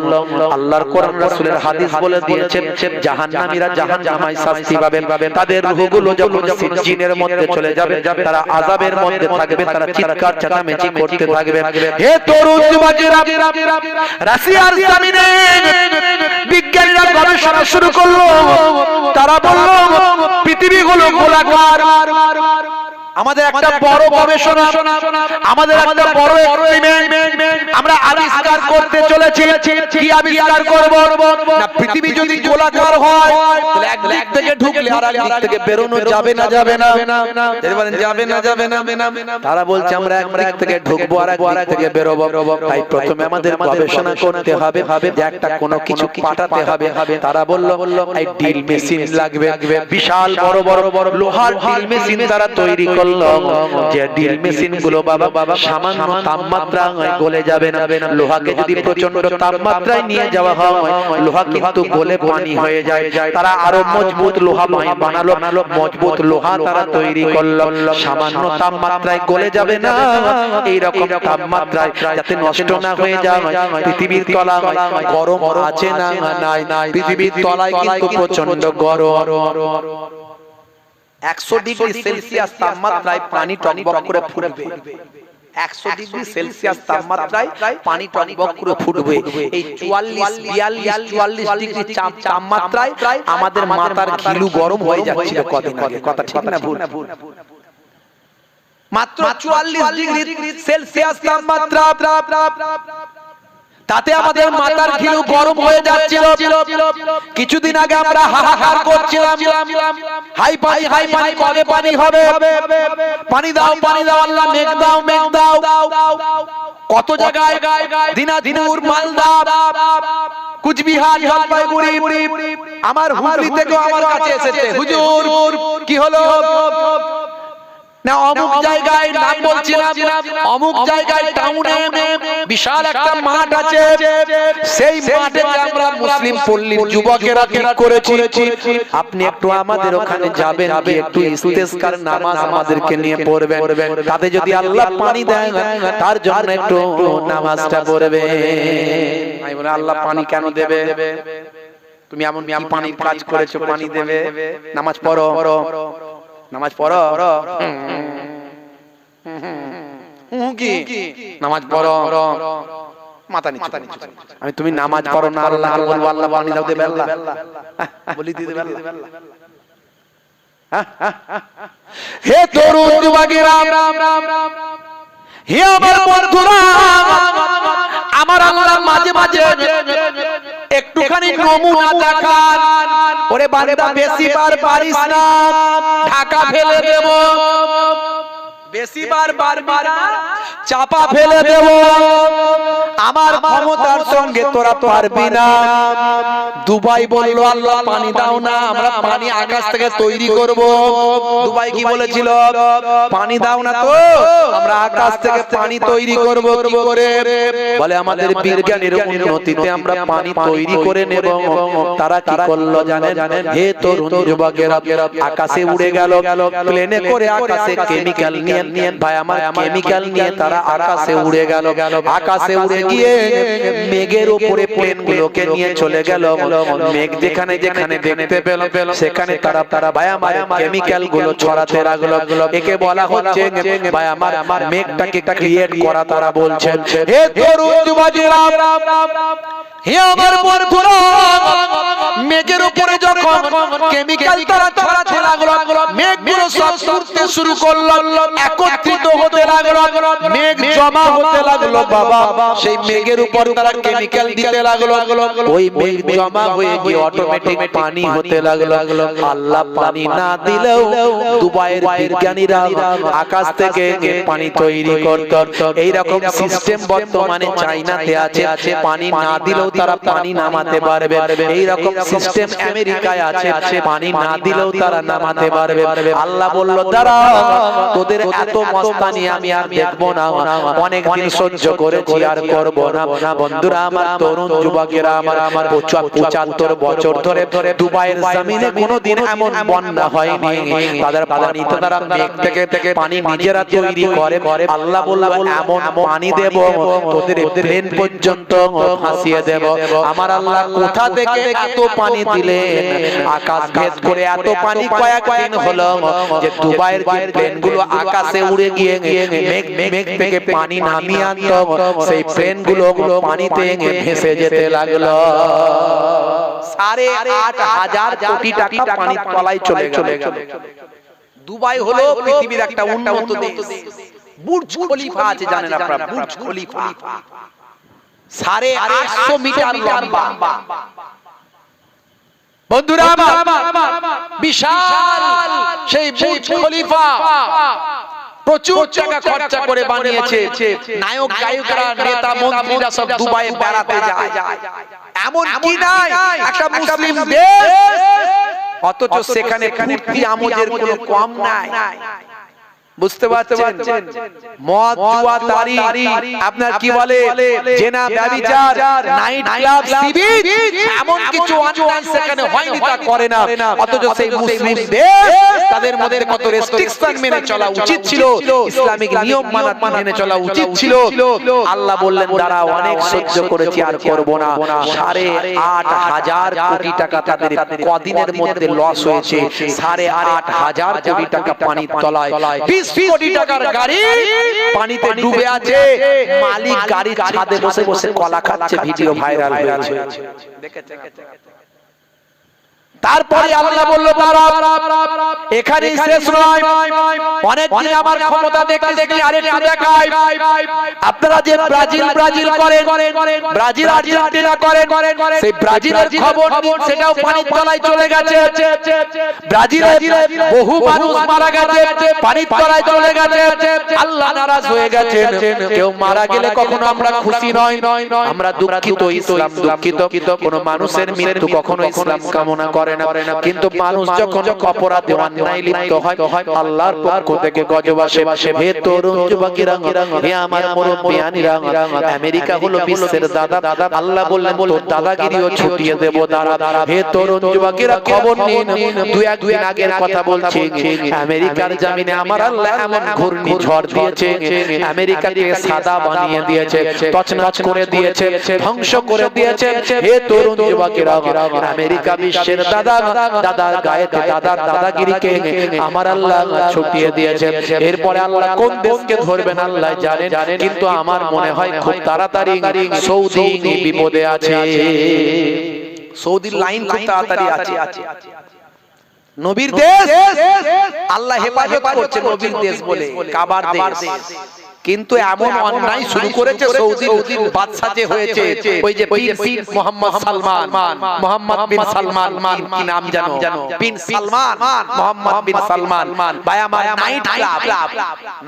আল্লাহর কোরআন রাসূলের হাদিস বলে দিয়েছেন জাহান্নামীরা জাহান্নামায় শাস্তি পাবেন, তাদের রূহগুলো যখন সিজ্জিনের মধ্যে চলে যাবে, তারা আযাবের মধ্যে থাকবে, তারা চিৎকার চেঁচামেচি করতে থাকবে। হে তরুণ যুবকেরা, রাশিয়ার জমিনে বিজ্ঞানীরা গবেষণা শুরু করলো, তারা বলল পৃথিবী হলো গোলাকার। আমাদের একটা বড় গবেষণা, আমাদের একটা বড় এক্সপেরিমেন্ট আমরা আবিষ্কার করতে চলেছি। কি আবিষ্কার করব না? পৃথিবী যদি গোলাকার হয় তাহলে এক দিক থেকে ঢুকলে আর এক দিক থেকে বেরোনো যাবে না, যাবে না, যাবে না। তারা বলছে আমরা এক দিক থেকে ঢুকবো আর এক দিক থেকে বেরোবো। তাই প্রথমে আমাদের গবেষণা করতে হবে যে একটা কোনো কিছু পাঠাতে হবে। তারা বলল এই ড্রিল মেশিন লাগবে, বিশাল বড় বড় লোহার ড্রিল মেশিন তারা তৈরি করল। যে ড্রিল মেশিন গুলো বাবা সামান্য তাপমাত্রায় গলে যাবে না, লোহাকে যদি প্রচন্ড তাপমাত্রায় নিয়ে যাওয়া হয় লোহা কিন্তু গলে পানি হয়ে যায়। তারা আরো মজবুত লোহা বানালো, মজবুত লোহা তারা তৈরি করলো, সামান্য তাপমাত্রায় গলে যাবে না, এইরকম তাপমাত্রায় যাতে নষ্ট না হয়ে যায়। পৃথিবীর তলায় গরম আছে না? নাই। পৃথিবীর তলায় কিন্তু প্রচন্ড গরম। 100 ডিগ্রি সেলসিয়াস তাপমাত্রায় পানি টকবক করে ফুটবে। 100 ডিগ্রি সেলসিয়াস তাপমাত্রায় পানি টকবক করে ফুটবে। এই 44, 42, 44 ডিগ্রি তাপমাত্রায় আমাদের মাথার ঘিলু গরম হয়ে যাচ্ছিল কদিন আগে। কথা ঠিক না ভুল? মাত্র 44 ডিগ্রি সেলসিয়াস তাপমাত্রা, তাতে আমাদের মাথার ঘিলু গরম হয়ে যাচ্ছিল। কিছুদিন আগে আমরা হাহাকার করছিলাম, হাই পানি কবে পানি হবে, পানি দাও আল্লাহ, মেঘ দাও। কত জায়গায় দিনাজপুর, মালদা, কুচবিহার, জলপাইগুড়ি, আমার হুগলি থেকেও আমার কাছে এসেছে, হুজুর কি হলো না অমুক জায়গায়, নাম বলছিলাম, অমুক জায়গায় টাউনে বিশাল একটা মাঠ আছে, সেই মাঠে আমরা মুসলিম পল্লীর যুবকেরা ঠিক করেছি আপনি একটু আমাদের ওখানে যাবেন, একটু ইস্তেসকার নামাজ আমাদেরকে নিয়ে পড়বেন, তাতে যদি আল্লাহ পানি দেয় তার জন্য একটু নামাজটা পড়বে। আমি বলি আল্লাহ পানি কেন দেবে? তুমি এমন পানির কাজ করেছো, পানি দেবে? নামাজ পড়ো, নামাজ পড়ো, নামাজ পড়ো, মাথা নিচু। আমি তুমি নামাজ পড়ো না, আল্লাহ বলবো আল্লাহ পানি দাও, দেবে আল্লাহ, বলি দিয়ে দেবে আল্লাহ। হে তরুণ যুবকেরা, হে আমার বন্ধুরা, আমার আল্লাহ মাঝে মাঝে একটুখানি নমুনা দেখান। ওরে বান্দা বেশি বার পারিস না, ঢাকা ফেলে দেব, বেশি বার চাপা ফেলে দেব। আমার ক্ষমতার সঙ্গে তোরা পারবি না। দুবাই বলল আল্লাহ পানি দাও না, আমরা পানি আকাশ থেকে তৈরি করব। দুবাই কি বলেছিল? পানি দাও না তো আমরা আকাশ থেকে পানি তৈরি করব। কি করে? বলে আমাদের বিজ্ঞানের উন্নতিতে আমরা পানি তৈরি করে নেব। তারা কি করলো জানেন? হে তরুণ যুবকেরা, আকাশে উড়ে গেল, প্লেনে করে আকাশে কেমিক্যাল নিয়ে, ভাই আমার কেমিক্যাল নিয়ে তারা আকাশে উড়ে গেল। আকাশে উড়ে গিয়ে মেঘের উপরে প্লেন গুলোকে নিয়ে চলে গেল। মেঘ যেখানে যেখানে দেখতে পেল সেখানে তারা ভাই আমার কেমিক্যাল গুলো ছড়াতে লাগলো। একে বলা হচ্ছে ভাই আমার মেঘটাকে ক্রিয়েট করা। তারা বলছে হে তরুণ যুবকেরা, হে আমার বন্ধুরা, মেঘের উপরে যখন কেমিক্যাল তারা ছড়াতে লাগলো, মেঘগুলো সব উড়তে শুরু করলো, একত্রিত হতে লাগলো, মেঘ জমা হতে লাগলো। বাবা সেই মেঘের উপর তারা কেমিক্যাল দিতে লাগলো, ওই মেঘ জমা হয়ে গিয়ে অটোমেটিক পানি হতে লাগলো। আল্লাহ পানি না দিলেও দুবাইয়ের বিজ্ঞানীরা আকাশ থেকে পানি তৈরি করত। এইরকম সিস্টেম বর্তমানে চাইনাতে আছে, পানি না দিলেও তারা পানি নামাতে পারবে। এইরকম সিস্টেম আমেরিকায় আছে, পানি না দিলেও তারা নামাতে পারবে। আল্লাহ বলল দাঁড়া, তোদের এত মস্তানি আমি আর দেখবো না, অনেক দিন সহ্য করেছি আর করব না। বন্ধুরা আমার, তরুণ যুবকেরা আমার, 75 বছর ধরে দুবাইয়ের জমিনে কোনোদিন এমন বন্যা হয়নি। তাদের পানিতে তারা মেঘ থেকে পানি নিজেরা তৈরি করে। আল্লাহ বলল এমন পানি দেব তোদের প্লেন পর্যন্ত ভাসিয়ে দেব। আমার আল্লাহ কোথা থেকে এত পানি দিলেন? আকাশ ভেদ করে এত পানি কয়েকদিন হলো যে দুবাইয়ের যে প্লেনগুলো আকাশে উড়ে গিয়ে মেঘ থেকে পানি নামিয়ে আনতো, সেই প্লেনগুলো পানিতে ভেসে যেতে লাগলো। 8,500 কোটি টাকা পানির তলায় চলে গেল। দুবাই হলো পৃথিবীর একটা উন্নত দেশ। বুর্জ খলিফা আছে জানেন আপনারা? বুর্জ খলিফা 850 মিটার লম্বা। বন্ধুরা আমার, বিশাল সেই বুর্জ খলিফা প্রচুর টাকা খরচা করে বানিয়েছে। নায়ক গায়করা, নেতা মন্ত্রীরা সব দুবাইয়ে বেড়াতে যায়। এমন কি নাই একটা মুসলিম দেশ, অথচ সেখানে ফুর্তি আমোদের কোনো কম নাই। বুঝতে পারছেন? মদ, জুয়া, তারি, আপনার কি বলে জেনা, ব্যভিচার, নাইট ক্লাব, সিবিচ, এমন কিছু অন্যায় সেখানে হয়নি, তা করে না। অথচ সেই মুসলিম দেশ, তাদের মধ্যে কত রেস্ট্রিকশন মেনে চলা উচিত ছিল, ইসলামিক নিয়ম মেনে চলা উচিত ছিল। আল্লাহ বললেন দাঁড়া, অনেক সহ্য করেছি আর করব না। 8,500 কোটি টাকা তাদের কদিনের মধ্যে লস হয়েছে। 8,500 কোটি টাকা পানির তলায়। 20 কোটি টাকার গাড়ি পানিতে ডুবে আছে, মালিক গাড়ির ছাদে বসে বসে কলা খাচ্ছে, ভিডিও ভাইরাল হয়েছে। তারপরে আল্লাহ বলল দাঁড়া, এখানেই শেষ নয়, অনেক দিন আমার ক্ষমতা দেখতে দেখতে আরেকটু দেখাই। আপনারা যে ব্রাজিল করেন, ব্রাজিল আর্জেন্টিনা করেন, সেই ব্রাজিলের খবর সেটাও পানির তলায় চলে গেছে। ব্রাজিলে বহু মানুষ মারা গেছে, পানির তলায় চলে গেছে। আল্লাহ নারাজ হয়ে গেছে। কেউ মারা গেলে কখনো আমরা খুশি নই, আমরা দুঃখিত। ইসলাম দুঃখিত, কোন মানুষের মৃত্যু কখনো ইসলাম কামনা করে না। কিন্তু মানুষ যখন অপরাধে অন্যায় লিপ্ত হয়, আল্লাহর পক্ষ থেকে গজব আসে। হে তরুণ যুবকেরা, হে আমার মুরব্বিয়ানিরা, আমেরিকা হলো বিশ্বের দাদা। আল্লাহ বললেন তোর দাদাগিরিও ছুটিয়ে দেব। দাঁড়া, হে তরুণ যুবকেরা খবর নিন। দুই একদিন আগের কথা বলছি, আমেরিকার জমিনে আমার আল্লাহ এমন ঘূর্ণিঝড় দিয়েছে, আমেরিকাকে সাদা বানিয়ে দিয়েছে, তছনছ করে দিয়েছে, ধ্বংস করে দিয়েছে। হে তরুণ যুবকেরা, আমেরিকা বিশ্বের দাদার গায়েতে দাদাগিরিকে আমার আল্লাহ ছুটিয়ে দিয়েছে। এরপরে আল্লাহ কোন দেশকে ধরবেন আল্লাহ জানেন, কিন্তু আমার মনে হয় খুব তাড়াতাড়ি সৌদি বিপদে আছে। সৌদির লাইন খুব তাড়াতাড়ি আছে। নবীর দেশ, আল্লাহ হেফাজত করছে নবীর দেশ বলে, কাবার দেশ। কিন্তু এমন অন্যায় শুরু করেছে সৌদির বাদশা যে হয়েছে, ওই যে প্রিন্স মোহাম্মদ সালমান, মোহাম্মদ বিন সালমান, কি নাম জানো? বিন সালমান, মোহাম্মদ বিন সালমান। ভাই আমার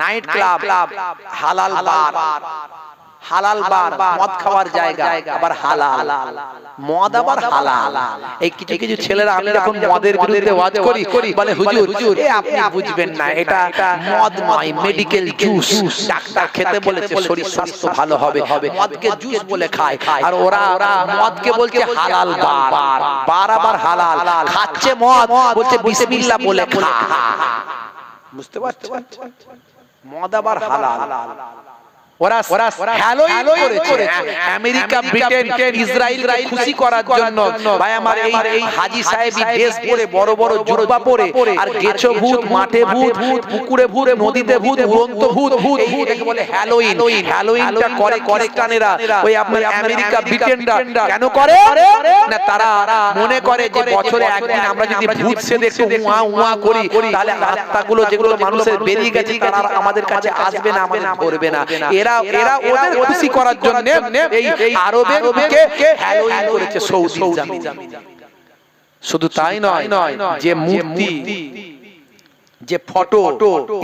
নাইট ক্লাব, হালাল বার, হালাল বার, মদ খাওয়ার জায়গা আবার হালাল, মদ আবার হালাল। এই কিছু কিছু ছেলেরা, আমি যখন মদের বিরুদ্ধে ওয়াজ করি বলে হুজুর এ আপনি বুঝবেন না, এটা মদ নয়, মেডিকেল জুস, ডাক্তার খেতে বলেছে শরীর স্বাস্থ্য ভালো হবে, মদকে জুস বলে খায়। আর ওরা মদকে বলছে হালাল বার, বার আবার হালাল, খাচ্ছে মদ বলছে বিসমিল্লাহ বলে খা। বুঝতে পারছেন, মদ আবার হালাল। ওরা হ্যালোইন করেছে, আমেরিকা, ব্রিটেন, ইসরায়েলকে খুশি করার জন্য। ভাই আমার, এই হাজী সাহেবী ড্রেস পরে, বড় বড় জুব্বা পরে, আর গেছো ভূত, মাঠে ভূত, পুকুরে ভূত, নদীতে ভূত, উড়ন্ত ভূত, এইটাকে বলে হ্যালোইন। হ্যালোইনটা করে খ্রিস্টানেরা, ওই আপনার আমেরিকা, ব্রিটেনরা কেন করে না? তারা মনে করে যে বছরে একদিন আমরা যদি ভূত সেজে একটু উয়া উয়া করি, তাহলে আত্মাগুলো যেগুলো মানুষের বেরিয়ে গেছে তারা আমাদের কাছে আসবে না, আমাদের ধরবে না। এরা ওদের খুশি করার জন্য এই আরবের বুকে হ্যালোইন করেছে সৌদি জামিন। শুধু তাই নয়, যে মূর্তি, যে ফটো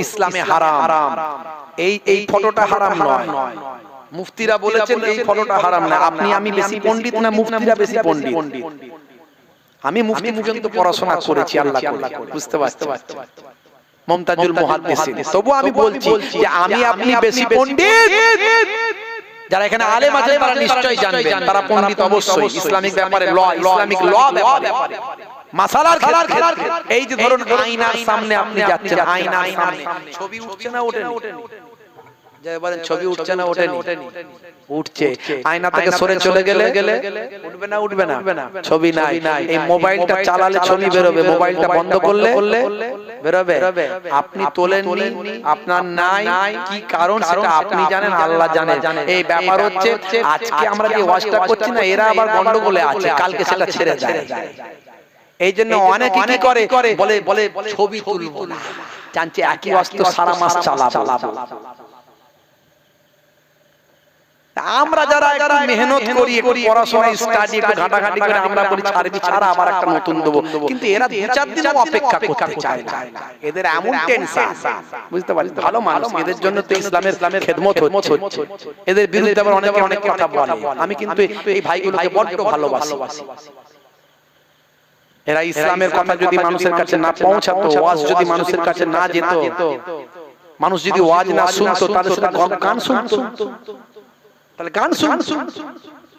ইসলামে হারাম, এই ফটোটা হারাম নয়। মুফতিরা বলেছেন এই ফটোটা হারাম না। আপনি আমি বেশি পণ্ডিত না, মুফতিরা বেশি পণ্ডিত? আমি মুফতি পর্যন্ত পড়াশোনা করেছি, আল্লাহ করে, বুঝতে পারছেন, মুমতাজুল মুহাদ্দিসিন। তবু আমি বলছি যে আমি আপনি বেশি পণ্ডিত। যারা এখানে আলেম আছে তারা নিশ্চয়ই জানবেন, তারা পণ্ডিত অবশ্যই, ইসলামিক ব্যাপারে ল, ইসলামিক ল ব্যাপারে, মাসালার ক্ষেত্রে। এই যে ধরুন আয়নার সামনে আপনি যাচ্ছেন, আয়নার সামনে ছবি উঠছে না ওঠেনি? যাই বলেন ছবি উঠছে না ওঠেনি? উঠছে। আয়না থেকে সরে চলে গেলে উঠবে না? উঠবে না, ছবি নাই। এই মোবাইলটা চালালে ছবি বেরোবে, মোবাইলটা বন্ধ করলে বেরোবে। আপনি তোলেননি, আপনার নাই, কি কারণ সেটা আপনি জানেন, আল্লাহ জানেন। এই ব্যাপার হচ্ছে আজকে আমরা যে ওয়াজটা করছি না, এরা আবার গন্ডগোলে আছে, কালকে সেটা ছেড়ে যায়। এই জন্য অনেকে কি করে, বলে ছবি তুলবো না, জানছে একই ওয়াজ তো সারা মাস চালাবো। আমরা যারা একটু মেহনত করি, একটু পড়াশোনা স্টাডি, একটু ঘাটাঘাটি করে আমরা বলি ছাড়বি, ছাড়া আবার একটা নতুন দেবো, কিন্তু এরা 2-4 দিন অপেক্ষা করতে চায় না। এদের এমন টেনশন, বুঝতে পারছেন? ভালো মানুষ, এদের জন্য তো ইসলামের খেদমত হচ্ছে। এদের বিরুদ্ধে আবার অনেকে অনেক কথা বলে। আমি কিন্তু এই ভাইগুলোকে বড্ড ভালোবাসি। এরা ইসলামের কথা যদি মানুষের কাছে না পৌঁছাতো, ওয়াজ যদি মানুষের কাছে না যেত, মানুষ যদি ওয়াজ না শুনতো, তাহলে সেটা গান শুনতো, তাহলে গান শুনতো,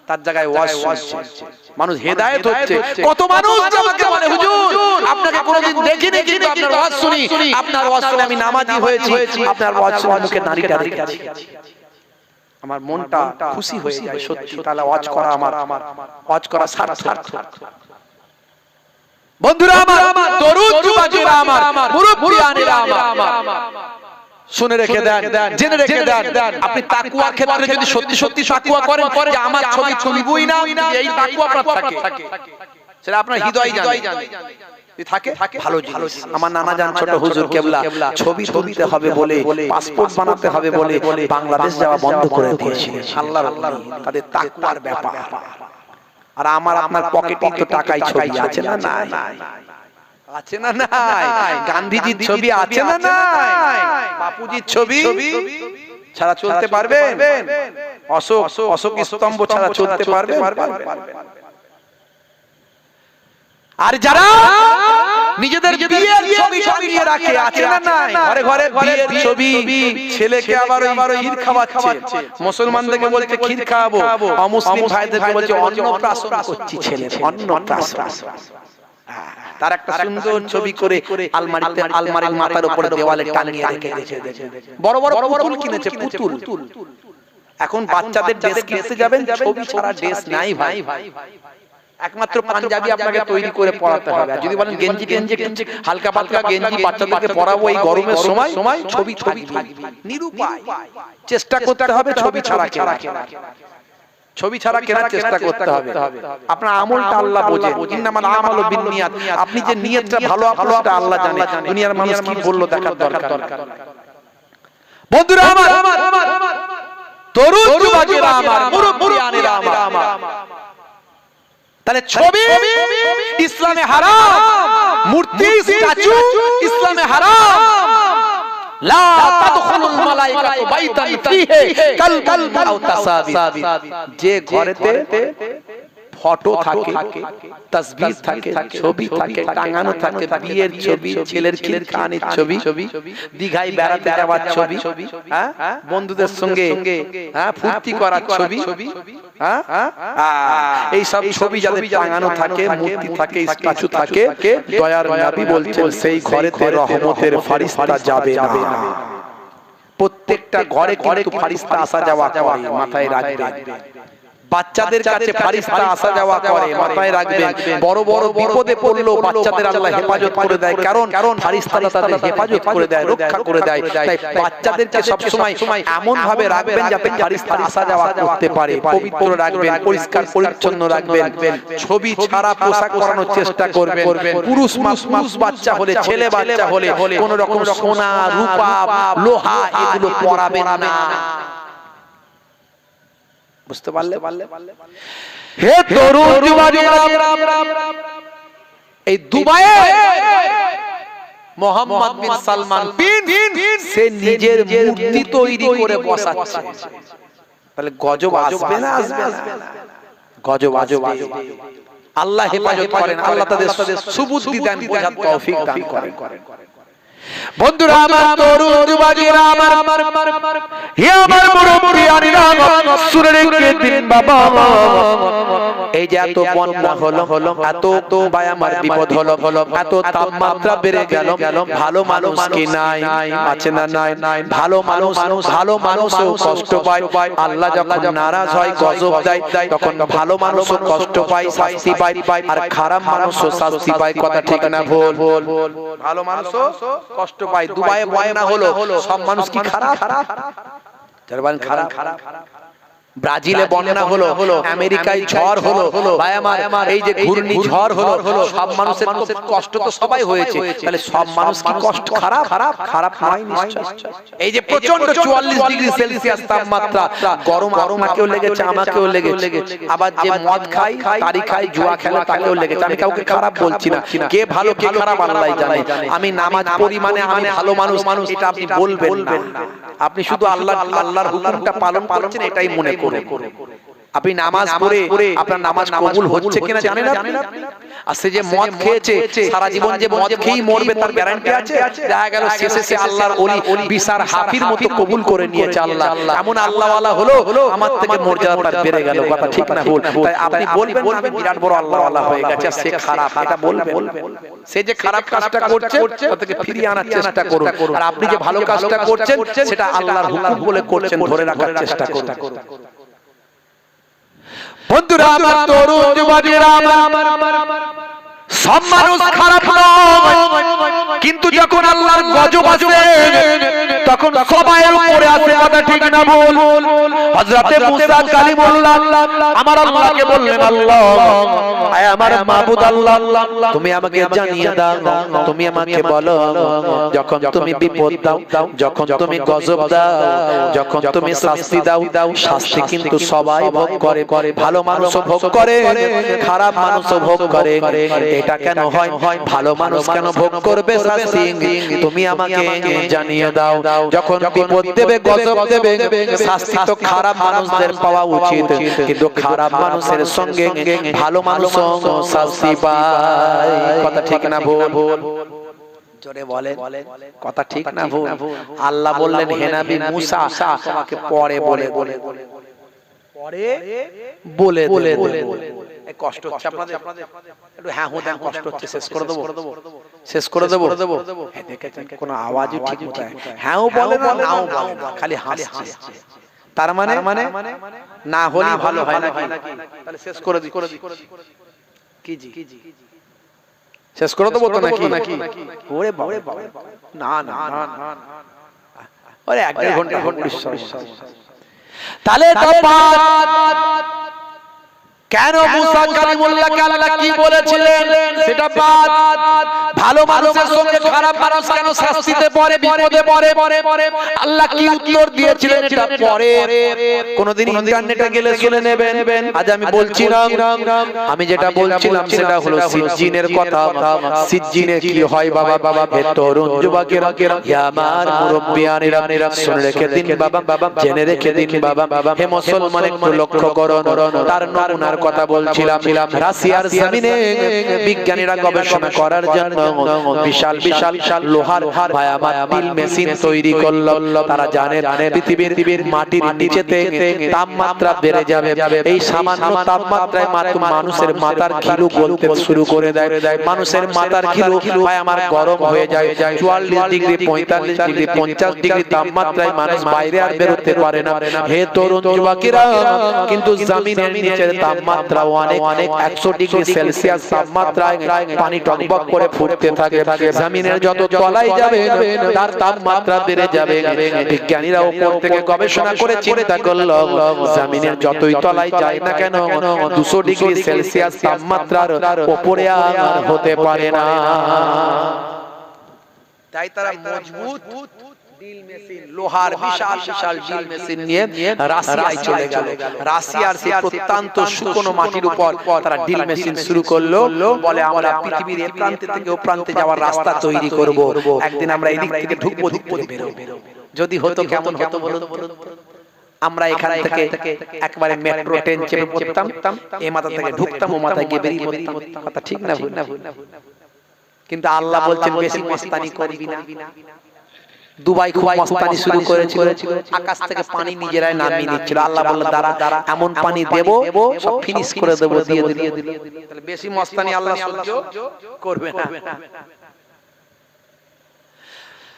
তার জায়গায় ওয়াজ শুনছে, মানুষ হেদায়েত হচ্ছে। কত মানুষ আমাকে বলে হুজুর আপনাকে কোনোদিন দেখিনি, কিন্তু আপনার ওয়াজ শুনি, আপনার ওয়াজ শুনে আমি নামাজি হয়েছি, আপনার ওয়াজ শুনে মুখে দাড়িটা রেখেছি, আমার মনটা খুশি হয়ে যায় সত্যি। তাহলে ওয়াজ করা, আমার ওয়াজ করা সার্থক। বন্ধুরা আমার, তরুণ যুবকেরা আমার, মুরব্বিয়ানেরা আমার, শুনে রেখে দেন, জেনে রেখে দেন, আপনি তাকওয়ার ক্ষেত্রে যদি সত্যি সত্যি তাকওয়া করেন যে আমার ছবি তুলবই না, এই তাকওয়া আপনার থাকে, সেটা আপনার হৃদয় জানে থাকে, ভালো জিনিস। আমার নানা জান ছোট হুজুর কেবলা ছবি তুলতে হবে বলে, পাসপোর্ট বানাতে হবে বলে বাংলাদেশ যাওয়া বন্ধ করে দিয়েছিলেন। আল্লাহর তাদের তাকওয়ার ব্যাপার। আর আমার আপনার পকেটে তো টাকাই ছবি আছে না? নাই আছে না? নাই। গান্ধীজির ছবি আছে না? নাই। বাপুজির ছবি ছাড়া চলতে পারবেন? অশোক স্তম্ভ ছাড়া চলতে পারবেন? আর যারা নিজেদের বিয়ের ছবি সাজিয়ে রাখে, আছে না? নাই। ঘরে ঘরে বিয়ের ছবি, ছেলেকে আবার ক্ষীর খাওয়াচ্ছে, মুসলমানদেরকে বলছে ক্ষীর খাওয়াবো, অমুসলিম ভাইদেরকে বলছে অন্নপ্রাশন করছি ছেলে, অন্নপ্রাশন। তার একটা সুন্দর ছবি করে আলমারিতে, আলমারির মাথার উপরে দেওয়ালে টাঙিয়ে রেখেছে। বড় বড় পুতুল কিনেছে, পুতুল। এখন বাচ্চাদের ড্রেস কিনতে যাবেন, ছবি ছাড়া ড্রেস নাই ভাই। একমাত্র পাঞ্জাবি আপনাকে তৈরি করে পড়াতে হবে। আর যদি বলেন গেঞ্জি হালকা পাতলা গেঞ্জি বাচ্চাদেরকে পড়াবো এই গরমের সময়, ছবি থাকবে, নিরুপায়। চেষ্টা করতে হবে ছবি ছাড়া কেনা, ছবি ছাড়া কেনার চেষ্টা করতে হবে। আপনার আমলটা আল্লাহ বোঝে, ইন্নামাল আমালু বিন্নিয়াত। আপনি যে নিয়তটা ভালো, আপনারটা আল্লাহ জানে। দুনিয়ার মানুষ কি বললো দেখার দরকার। বন্ধুরা আমার, তরুণ যুবকেরা আমার, মুরব্বিয়ানেরা আমার, তাহলে ছবি ইসলামে হারাম, মূর্তি স্ট্যাচু ইসলামে হারাম। লা তাদখুলুল মালাইকাতু বাইতান ফীহি কালবুন আও তাসাবি, যে ঘরেতে ফটো থাকে, তাসবিহ থাকে, ছবি থাকে, টাঙানো থাকে, বিয়ের ছবি, ছেলের খিলকানির ছবি, দীঘায় বেড়াতে যাওয়ার ছবি, হ্যাঁ, বন্ধুদের সঙ্গে হ্যাঁ ফুর্তি করার ছবি, হ্যাঁ, এই সব ছবি যাদের টাঙানো থাকে, মূর্তি থাকে, স্ট্যাচু থাকে, দয়ার নবী বলছেন সেই ঘরেতে রহমতের ফেরেশতা যাবে না। প্রত্যেকটা ঘরে কিন্তু ফেরেশতা আসা যাওয়া করে, মাথায় রাখবেন। বাচ্চাদের কাছে ফেরেশতা আসা যাওয়া করে, মাথায় রাখবেন। বড় বড় বিপদে পড়লো বাচ্চাদের আল্লাহ হেফাজত করে দেয়, কারণ ফেরেশতারা তাদের হেফাজত করে দেয়, রক্ষা করে দেয়। তাই বাচ্চাদেরকে সব সময় এমন ভাবে রাখবেন যাতে ফেরেশতা আসা যাওয়া করতে পারে, পবিত্র রাখবেন, পরিষ্কার পরিচ্ছন্ন রাখবেন। ছবি ছাড়া পোশাক পরানোর চেষ্টা করবেন। পুরুষ বাচ্চা হলে, ছেলে বাচ্চা হলে কোন রকম সোনা, রূপা, লোহা এগুলো পরাবেন না। বুঝতে পারলে? হে তরুণ যুবকেরা, এই দুবাইয়ে মোহাম্মদ বিন সালমান বিন সে নিজের মূর্তি তৈরি করে বসাচ্ছে। তাহলে গজব আসবে না? আসবে না, গজব আসবে। আল্লাহ হেফাজত করেন, আল্লাহ তাদের সুবুদ্ধি দেন, বোঝার তৌফিক দান করেন। বন্ধুরা আমার, তরুণ যুবকেরা আমার, হে আমার মুরব্বিয়ানিরা, শুনে দিন বাবা, এই যে এত বন্যা হলো, এত তো ভাই আমার বিপদ হলো, এত তাপমাত্রা বেড়ে গেল, ভালো মানুষ কি নাই? আছে না? নাই। ভালো মানুষও কষ্ট পায়। আল্লাহ যখন নারাজ হয়, গজব দেয়, তখন ভালো মানুষও কষ্ট পায়, শাস্তি পায়, আর খারাপ মানুষও শাস্তি পায়। কথা ঠিক না ভুল? ভালো মানুষও কষ্ট পায়। দুবাইয়ে বন্যা হলো, সব মানুষ কি খারাপ? খারাপ। ব্রাজিলে বন্যা হলো, আমেরিকায় ঝড় হলো, ভাই আমার এই যে ঘূর্ণি ঝড় হলো, সব মানুষের কষ্ট তো সবাই হয়েছে। তাহলে সব মানুষ কি কষ্ট খারাপ? খারাপ নয় নিশ্চয়। এই যে প্রচন্ড 44 ডিগ্রি সেলসিয়াস তাপমাত্রা, গরম আপনাকেও লেগেছে, আমাকেও লেগেছে। আবার যে মদ খায়, তারি খায়, জুয়া খেলে, তাকেও লেগেছে। আমি কাউকে খারাপ বলছি না, কে ভালো কে খারাপ আল্লাহই জানে। আমি নামাজ পড়ি মানে আমি ভালো মানুষ, এটা আপনি বলবেন না। আপনি শুধু আল্লাহর হুকুমটা পালন করছেন এটাই মনে করুন। আপনি নামাজ পড়ে আপনার নামাজ কবুল হচ্ছে কিনা জানেন আপনি? আর সে যে মদ খেয়েছে, সারা জীবন যে মদ খেয়েই মরবে তার গ্যারান্টি আছে? দেখা গেল শেষে সে আল্লাহর ওলি বিশার হাফির মতো কবুল করে নিয়েছে আল্লাহ, এমন আল্লাহ ওয়ালা হলো, আমার থেকে মর্যাদা তার বেড়ে গেল। কথা ঠিক না ভুল? তাই আপনি বলবেন না আমি বিরাট বড় আল্লাহ ওয়ালা হয়ে গেছে, সে খারাপ, এটা বলবেন? সে যে খারাপ কাজটা করছে তাকে ফিরিয়ে আনার চেষ্টা করুন, আর আপনি যে ভালো কাজটা করছেন সেটা আল্লাহর হুকুম বলে করছেন, ধরে রাখার চেষ্টা করুন। বন্ধুরা আমার, তরুণ যুবকেরা আমার, সব মানুষ খারাপ নয়, কিন্তু যখন আল্লাহর গজব আসে তখন সবাইয়ের উপরে আসে। কথা ঠিক না ভুল? হযরতে মুসা কালিমুল্লাহ আমার আল্লাহকে বললেন, আল্লাহ আয় আমার মাবুদ আল্লাহ, তুমি আমাকে জানিয়ে দাও, তুমি আমাকে বলো, যখন তুমি বিপদ দাও, যখন তুমি গজব দাও, যখন তুমি শাস্তি দাও, শাস্তি কিন্তু সবাই ভোগ করে, ভালো মানুষও ভোগ করে, খারাপ মানুষও ভোগ করে। এটা কেন হয়? ভালো মানুষ কেন ভোগ করবে শাস্তি? তুমি আমাকে জানিয়ে দাও। যখন বিপদ দেবে, গজব দেবে, শাস্তি তো খারাপ মানুষদের পাওয়া উচিত, কিন্তু খারাপ মানুষের সঙ্গে ভালো মানুষও শাস্তি পায়। কথা ঠিক না ভুল? জোরে বলেন, কথা ঠিক না ভুল? আল্লাহ বললেন, হে নবী মুসা, তোমাকে পরে বলে কষ্ট হচ্ছে আপনাদের, একটু হ্যাঁ হ্যাঁ কষ্ট হচ্ছে, শেষ করে দেবো। দেখেছেন কোনো আওয়াজই ঠিক মতো হ্যাঁও বলে না, নাও বলে না, খালি হাসছে। তার মানে না হলে ভালো হয় নাকি? তাহলে শেষ করে দিই। কি জি শেষ করে দেবো তো নাকি? ওরে বাবা, না, ওরে 1.5 ঘন্টা। তাহলে কেন মুসা কালিমুল্লাহকে আল্লাহ কি বলেছিলেন সেটা বাদ। ভালো মানুষের সঙ্গে খারাপ মানুষ কেন শাস্তিতে পড়ে, বিপদে পড়ে, আল্লাহ কি উত্তর দিয়েছিলেন এটা পরে কোনদিন ইন্টারনেটে গেলে শুনে নেবেন। আজ আমি বলছি না, আমি যেটা বলছিলাম সেটা হলো সিজ্জিনের কথা। সিজ্জিনে কি হয় বাবা, হে তরুণ যুবকেরা, ইয়া আমার মুরব্বিয়ানেরা, শুনে রেখে দিন বাবা, জেনে রেখে দিন বাবা। হে মুসলমান একটু লক্ষ্য করুন, তার নমুনার কথা বলছিলাম। রাশিয়ার জমিনে বিজ্ঞানীরা গবেষণা করার জন্য বিশাল লোহার ভায়ামার ড্রিল মেশিন তৈরি করলো। তারা জানে পৃথিবীর মাটির নিচেতে তাপমাত্রা বেড়ে যাবে, এই সামান্য তাপমাত্রায় মানুষের মাথার খিলু গলতে শুরু করে দেয়। মানুষের মাথার খিলু ভায়ামার গরম হয়ে যায় 44 ডিগ্রি, 45 ডিগ্রি, 50 ডিগ্রি তাপমাত্রায় মানুষ বাইরে আর বেরোতে পারে না। হে তরুণ যুবকেরা, কিন্তু জমিনের নিচের তাপমাত্রা অনেক 100 ডিগ্রি সেলসিয়াস তাপমাত্রায় পানি টকবক করে ফুটতে থাকে। জমিনের যত তলায় যাবে তার তাপমাত্রা বেড়ে যাবে। বিজ্ঞানীরা উপর থেকে গবেষণা করে চিন্তা করল, জমিনের যতই তলায় যায় না কেন 200 ডিগ্রি সেলসিয়াস তাপমাত্রার উপরে আর হতে পারে না। তাই তারা মজবুত ড্রিল মেশিন, লোহার বিশাল ড্রিল মেশিন নিয়ে রাশিয়ায় চলে গেল। রাশিয়ার সেই প্রত্যন্ত শুকনো মাটির উপর তারা ড্রিল মেশিন শুরু করলো। বলে আমরা পৃথিবীর এই প্রান্ত থেকে ও প্রান্তে যাওয়ার রাস্তা তৈরি করব। একদিন আমরা এদিক থেকে ঢুকবো, দিক থেকে বেরোবো। যদি হতো কেমন হতো বলুন? আমরা এখান থেকে একবারে মেট্রো ট্রেন চেপে পড়তাম, এই মাথা থেকে ঢুকতাম, ও মাথায় গিয়ে বেরিয়ে পড়তাম। কথা ঠিক না ভুল? কিন্তু আল্লাহ বলছেন বেশি মস্তানি করবি না। দুবাই খুব মস্তানি শুরু করেছিল, আকাশ থেকে পানি নিজেরাই নামিয়ে নিচ্ছিল। আল্লাহ বলল দাঁড়া, এমন পানি দেব সব ফিনিশ করে দেব, দিয়ে দিল। তাহলে বেশি মস্তানি আল্লাহ সহ্য করবে না।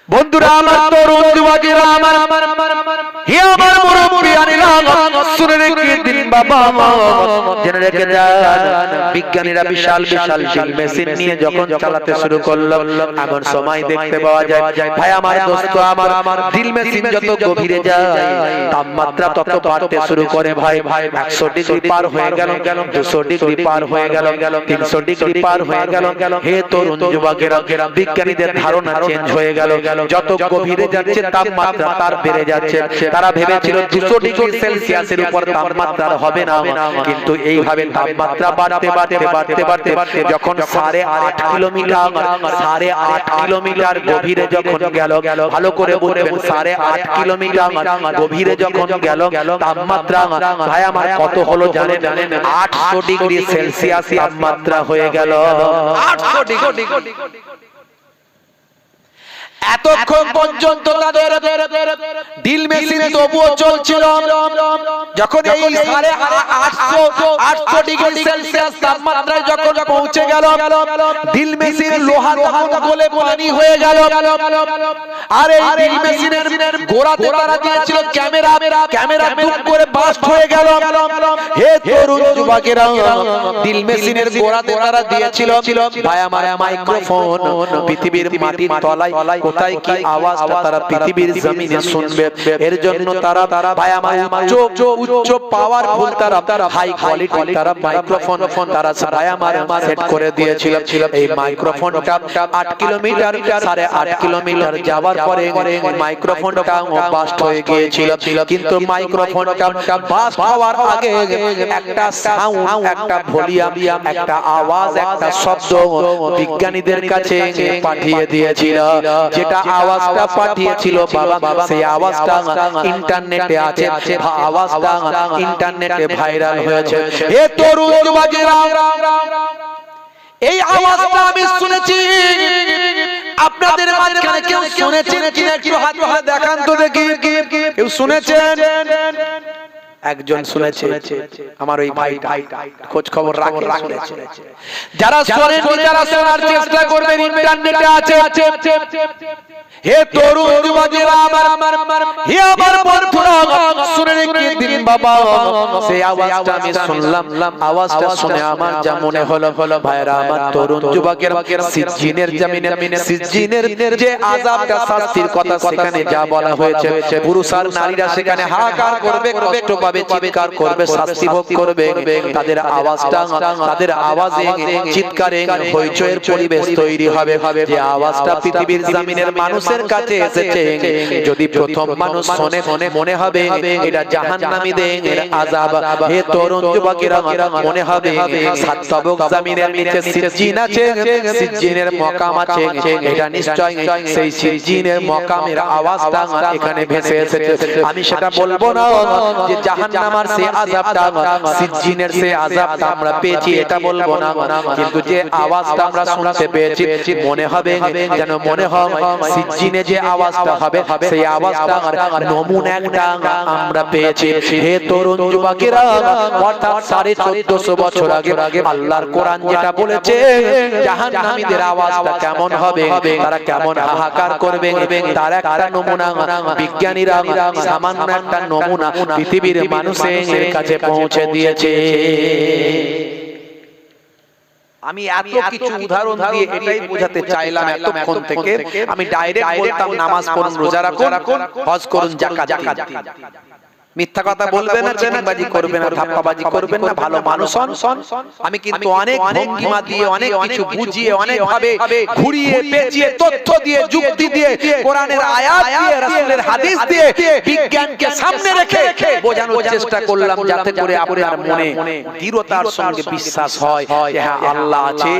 বন্ধুরা আমার, তরুণ যুবকেরা আমার, হে আমার মুরব্বিয়ানেরা, শুনে রেখে দিন বাবা, জেনে রেখে যান। বিজ্ঞানীরা বিশাল ড্রিল মেশিন নিয়ে যখন চালাতে শুরু করলো, এমন সময় দেখতে পাওয়া যায় ভাই আমার, দোস্ত আমার, ড্রিল মেশিন যত গভীরে যায় তাপমাত্রা তত বাড়তে শুরু করে। ভাই 100 ডিগ্রি পার হয়ে গেল, 200 ডিগ্রি পার হয়ে গেল, 300 ডিগ্রি পার হয়ে গেল। হে তরুণ যুবকেরা, বিজ্ঞানীদের ধারণা চেঞ্জ হয়ে গেল। যত গভীরে যাচ্ছে তাপমাত্রা তার বেড়ে যাচ্ছে। তারা ভেবেছিল 200 ডিগ্রি সেলসিয়াসের উপর তাপমাত্রা হবে না, কিন্তু এইভাবে তাপমাত্রা বাড়তে যখন 8.5 কিলোমিটার গভীরে যখন গেল, ভালো করে বলবেন 8.5 কিলোমিটার গভীরে যখন গেল, তাপমাত্রা ভাই আমার কত হলো জানেন? 800 ডিগ্রি সেলসিয়াস তাপমাত্রা হয়ে গেল। 800 ডিগ্রি। এতক্ষণ পর্যন্ত তাদের ড্রিল মেশিন তবুও চলছিল। যখন এই 850 ডিগ্রি সেলসিয়াস তাপমাত্রায় যখন পৌঁছে গেল, ড্রিল মেশিন লোহা গলে পানি হয়ে গেল। আর এই ড্রিল মেশিনের গোড়াতে তারা দিয়েছিল ক্যামেরা টুক করে বাস্ট হয়ে গেল। হে তরুণ যুবকেরা, ড্রিল মেশিনের গোড়াতে তারা দিয়েছিল ভাই আমার মাইক্রোফোন। পৃথিবীর মাটির তলায় কোথায় কি আওয়াজটা তারা পৃথিবীর জমিনে শুনবে, এর জন্য তারা ভাই আমার উচ্চ পাওয়ারফুল, তারা হাই কোয়ালিটি তারা মাইক্রোফোন তারা ভাই আমার সেট করে দিয়েছিল। এই মাইক্রোফোনটা 8 কিলোমিটার 8.5 কিলোমিটার যাওয়ার পরে মাইক্রোফোনটা বাস্ট হয়ে গিয়েছিল। কিন্তু মাইক্রোফোনটা বাস্ট হওয়ার আগে একটা সাউন্ড, একটা ভলিউম, একটা আওয়াজ, একটা শব্দ বিজ্ঞানীদের কাছে পাঠিয়ে দিয়েছিল। যেটা আওয়াজটা পাঠিয়েছিল বাবা, সেই আওয়াজটা ইন্টারনেটে আছে, আওয়াজটা ইন্টারনেটে ভাইরাল হয়েছে। হে তরুণ যুবকেরা, এই আওয়াজটা আমি শুনেছি। আপনাদের মাঝখানে কেউ শুনেছেন কিনা একটু হাত তুলে দেখান তো দেখি। কেউ শুনেছেন? একজন শুনেছে, আমার ওই ভাইটা খোঁজ খবর রাখে। যারা শোনেন, যারা শোনার চেষ্টা করবেন, ইন্টারনেটে আছে। হে তরুণ যুবকেরা আমার, হে আমার বন্ধুরা, শুনে রেখে দিন বাবা। সেই আওয়াজটা আমি শুনলাম, আওয়াজটা শুনে আমার যা মনে হলো ভাইরা আমার, তরুণ যুবকেরা, সিজ্জিনের জমিনে সিজ্জিনের যে আযাবটা, শাস্তির কথা সেখানে যা বলা হয়েছে, পুরুষ আর নারীরা সেখানে হাহাকার করবে, কষ্ট পাবে, চিৎকার করবে, শাস্তি ভোগ করবে, তাদের আওয়াজটা, তাদের আওয়াজে চিৎকারে হইচইয়ের পরিবেশ তৈরি হবে। যে আওয়াজটা পৃথিবীর জমিনের মানুষের কাছে এসেছে, যদি প্রথম মানুষ শোনে মনে হবে এটা জাহান্নামীদের আযাব। হে তরুণ যুবকেরা, মনে হবে সাত তবক জমিনের নিচে সিজ্জিন আছে, সিজ্জিনের মাকাম আছে, এটা নিশ্চয় সেই সিজ্জিনের মাকামের আওয়াজটা এখানে ভেসে এসেছে। আমি সেটা বলবো না যে জাহান্নামের সেই আযাবটা, সিজ্জিনের সেই আযাবটা আমরা পেয়েছি, এটা বলবো না, কিন্তু যে আওয়াজটা আমরা শুনতে পেয়েছি, মনে হবে যেন মনে হয় সিজ্জিনে যে আওয়াজটা হবে সেই আওয়াজটা নমুনা একটা আমরা পেয়েছি। হে তরুণ যুবকেরা, অর্থাৎ 1450 বছর আগে আল্লাহর কোরআন যেটা বলেছে জাহান্নামীদের আওয়াজটা কেমন হবে, তারা কেমন হাহাকার করবে, তার একটা নমুনা বিজ্ঞানীরা সামান্য একটা নমুনা পৃথিবীর মানুষের কাছে পৌঁছে দিয়েছে। আমি এত কিছু উদাহরণ দিয়ে এটাই বোঝাতে চাইলাম এতক্ষণ থেকে। আমি ডাইরেক্ট বলতাম নামাজ পড়ুন, রোজা রাখুন, হজ করুন, যাকাত দিন। মিথ্যা কথা বলবেন না, চিনিবাজি করবেন না, ধাপ্পাবাজি করবেন না, ভালো মানুষ হন। আমি কিন্তু অনেক ভঙ্গিমা দিয়ে, অনেক কিছু বুঝিয়ে, অনেক ভাবে ঘুরিয়ে পেঁচিয়ে, তথ্য দিয়ে, যুক্তি দিয়ে, কোরআনের আয়াত দিয়ে, রাসূলের হাদিস দিয়ে, বিজ্ঞানকে সামনে রেখে বোঝানোর চেষ্টা করলাম, যাতে করে আপনার মনে দৃঢ়তার সঙ্গে বিশ্বাস হয় যে হ্যাঁ, আল্লাহ আছে,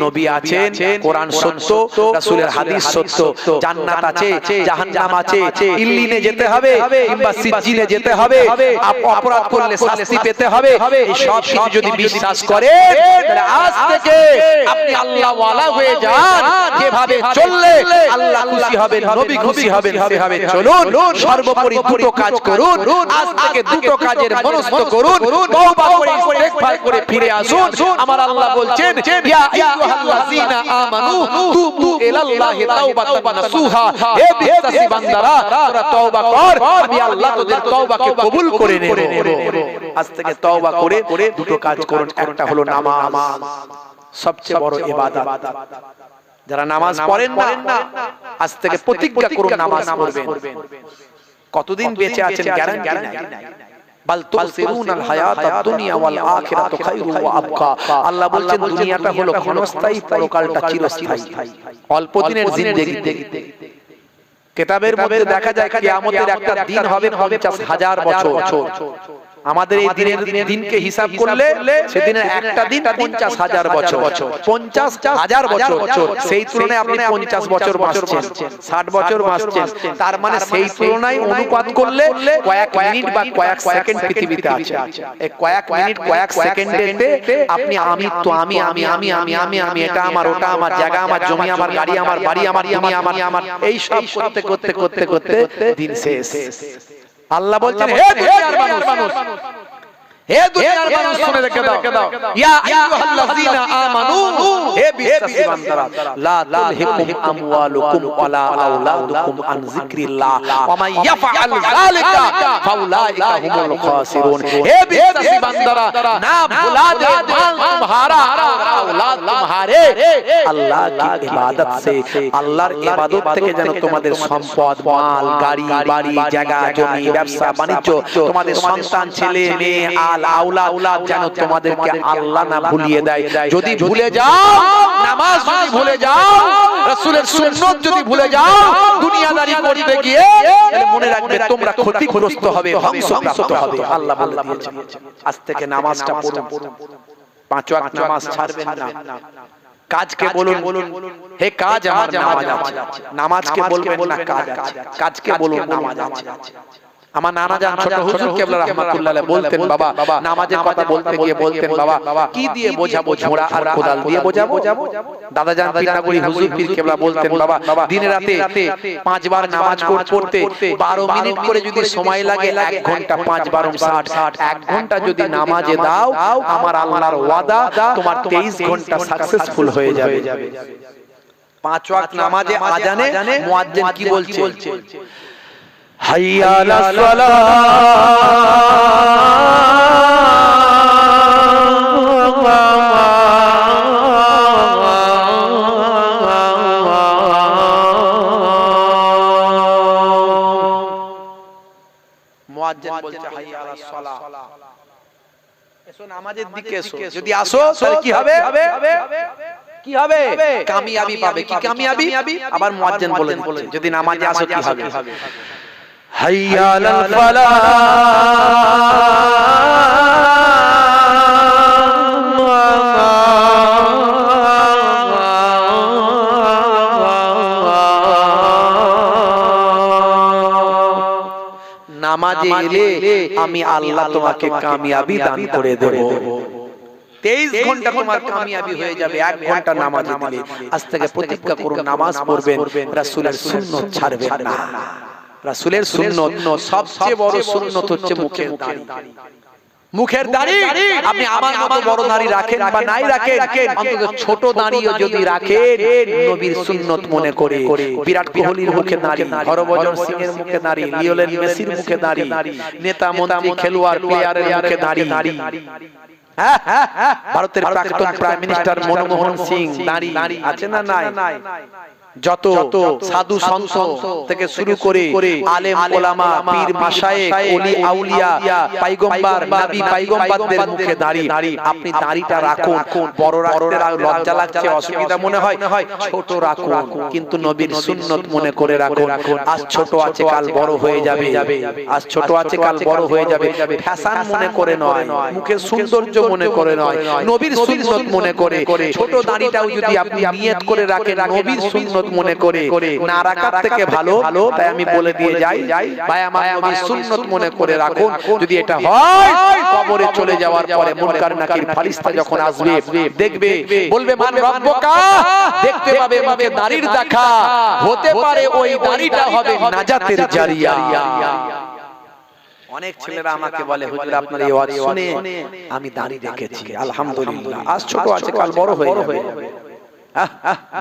নবী আছেন, কোরআন সত্য, রাসূলের হাদিস সত্য, জান্নাত আছে, জাহান্নাম আছে, ইল্লিনে যেতে হবে কিংবা সিজ্জিনে যেতে হবে, অপরাধ করলে শাস্তি পেতে হবে। এই সব কিছু যদি বিশ্বাস করে, তাহলে আজ থেকে আপনি আল্লাহ ওয়ালা হয়ে যান। যেভাবে চললে আল্লাহ খুশি হবেন, নবী খুশি হবেন, সেভাবে চলুন। সর্বোপরি দুটো কাজ করুন, আজ থেকে দুটো কাজের মনস্থ করুন, তওবা করে ইস্তেগফার করে ফিরে আসুন। আমার আল্লাহ বলছেন, ইয়া আইয়ুহাল্লাযীনা আমানু তুবু ইলাল্লাহি তাওবাতান নাসুহা। হে বিশ্বাসী বান্দারা, তোরা তওবা কর, আমি আল্লাহ তোদের তওবাকে কবুল করে নেব। আজ থেকে তওবা করে দুটো কাজ করুন। একটা হলো নামাজ, সবচেয়ে বড় ইবাদত। যারা নামাজ পড়েন না, আজ থেকে প্রতিজ্ঞা করুন নামাজ পড়বেন। কতদিন বেঁচে আছেন গ্যারান্টি নাই। বাল তুসিরুনাল হায়াতাদ দুনিয়া ওয়াল আখিরাতু খায়রুন ওয়া আবকা। আল্লাহ বলছেন দুনিয়াটা হলো ক্ষণস্থায়ী, পরকালটা চিরস্থায়ী। অল্প দিনের জিন্দেগি। কিতাবের মধ্যে দেখা যায় কিয়ামতের একটা দিন হবে 50,000 বছর। আমাদের এই দিনকে হিসাব করলে সেদিনের একটা দিন 50,000 বছর। 50,000 বছর, সেই তুলনায় আপনি 50 বছর বাঁচছেন, 60 বছর বাঁচছেন। তার মানে সেই তুলনায় অনুপাত করলে কয়েক মিনিট বা কয়েক সেকেন্ড পৃথিবীতে আছে। এই কয়েক মিনিট কয়েক সেকেন্ডেতে আপনি আমি এটা আমার, ওটা আমার, জায়গা আমার, জমি আমার, গাড়ি আমার, বাড়ি আমার, তুমি আমার, এই সব করতে করতে দিন শেষ। আল্লাহ বলছেন, হে দুনিয়ার মানুষ, হে দুনিয়ার মানুষ, শুনে রেখে দাও, ইয়া আইয়ুহাল্লাযীনা আমানু, হে বিশ্বাসী বান্দারা, লা তুলহিকুম আমওয়ালুকুম ওয়ালা আওলাদুকুম আন যিকরিল্লাহ ওয়া মান ইয়াফআল যালিকা ফাউলাইকা হুমুল খাসিরুন। হে বিশ্বাসী বান্দারা, না ভুলা দে মাল तुम्हारा, औलाद तुम्हारे अल्लाह की इबादत से, আল্লাহর ইবাদত থেকে যেন তোমাদের সম্পদ, মাল, গাড়ি, বাড়ি, জায়গা, জমি, ব্যবসা বাণিজ্য, তোমাদের সন্তান, ছেলে মেয়ে, আওলাদ যেন তোমাদেরকে আল্লাহ না ভুলিয়ে দেয়। যদি ভুলে যাও, নামাজ যদি ভুলে যাও, রাসূলের সুন্নাত যদি ভুলে যাও, দুনিয়াদারি করতে গিয়ে, তাহলে মনে রাখবে তোমরা ক্ষতিগ্রস্ত হবে, ধ্বংসপ্রাপ্ত হবে। আল্লাহ বলে দিয়েছেন, আজ থেকে নামাজটা পড়ুন, 5 ওয়াক্ত নামাজ ছাড়বেন না। কাজকে বলুন, হে কাজ আমার নামাজ আছে। নামাজকে বলবেন না কাজ আছে, কাজকে বলুন নামাজ আছে। আমার নানা জান ছোট হুজুর কেবলা রাহমাতুল্লাহ আলাইহি বলতেন, বাবা নামাজের কথা বলতে গিয়ে বলতেন, বাবা কি দিয়ে বোঝাবো, ঝোড়া আর কোদাল দিয়ে বোঝাবো। দাদা জান পীরনাগরী হুজুর পীর কেবলা বলতেন, বাবা দিনে রাতে 5 বার নামাজ পড়তে 12 মিনিট করে যদি সময় লাগে, 1 ঘন্টা 5 বার 60, 1 ঘন্টা যদি নামাজে দাও, আমার আল্লাহর ওয়াদা তোমার 23 ঘন্টা সাকসেসফুল হয়ে যাবে। 5 ওয়াক্ত নামাজে আজানে মুয়াজ্জিন কি বলছে? হাইয়া আলাস সালাহ, মুয়াজ্জিন বলছে হাইয়া আলাস সালাহ, এসো নামাজের দিকে এসো, যদি আসো তাহলে কি হবে? কি হবে? কামিয়াবি পাবে। কি কামিয়াবি? আবার মুয়াজ্জিন বলে দিচ্ছে যদি নামাজে আসো কি হবে? হাইয়া আলাল ফালাহ, নামাজে এলে আমি আল্লাহ তোমাকে কামিয়াবি দান করে দেব। 23 ঘন্টা তোমার কামিয়াবি হয়ে যাবে 1 ঘন্টা নামাজে দিলে। আজ থেকে প্রতিজ্ঞা করুন নামাজ পড়বেন, রাসূলের সুন্নাত ছাড়বেন না। রাসূলের সুন্নাত সবচেয়ে বড় সুন্নাত হচ্ছে মুখের দাড়ি। মুখের দাড়ি আপনি আমার মতো বড় দাড়ি রাখেন বা নাই রাখেন, অন্তত ছোট দাড়িও যদি রাখেন নবীর সুন্নাত মনে করে। বিরাট কোহলির মুখে দাড়ি, হরভজন সিং এর মুখে দাড়ি, লিওনেল মেসির মুখে দাড়ি, নেতা মন্ত্রী খেলোয়াড় প্লেয়ারের মুখে দাড়ি। ভারতের প্রাক্তন প্রাইম মিনিস্টার মনমোহন সিং দাড়ি আছে না নাই? যত সাধু সন্ত থেকে শুরু করে আলেম ওলামা পীর মাশায়েখ ওলি আউলিয়া পয়গম্বর নবী পয়গম্বরদের মুখে দাড়ি। আপনি দাড়িটা রাখুন, বড় রাখতে লজ্জা লাগছে, অসুবিধা মনে হয়, ছোট রাখুন, কিন্তু নবীর সুন্নাত মনে করে রাখুন। আজ ছোট আছে কাল বড় হয়ে যাবে, আজ ছোট আছে কাল বড় হয়ে যাবে। ফ্যাশন মনে করে নয়, মুখের সৌন্দর্য মনে করে নয়, নবীর সুন্নাত মনে করে। ছোট দাড়িটাও যদি আপনি নিয়ত করে রাখেন নবীর সুন্নাত মনে করে, না রাখার থেকে ভালো। তাই আমি বলে দিয়ে যাই ভাই, আমার নবীর সুন্নাত মনে করে রাখুন। যদি এটা হয় কবরে চলে যাওয়ার পরে মুনকার নাকির ফেরেশতা যখন আসবে দেখবে, বলবে মান রব্বুকা, দেখতে পাবে মুখে দাড়ির দেখা, হতে পারে ওই দাড়িটা হবে নাজাতের জারিয়া। অনেক ছেলেরা আমাকে বলে হুজুর আপনার এই ওয়াজ শুনে আমি দাড়ি রেখেছি, আলহামদুলিল্লাহ, আজ ছোট আছে কাল বড় হয়ে যাবে।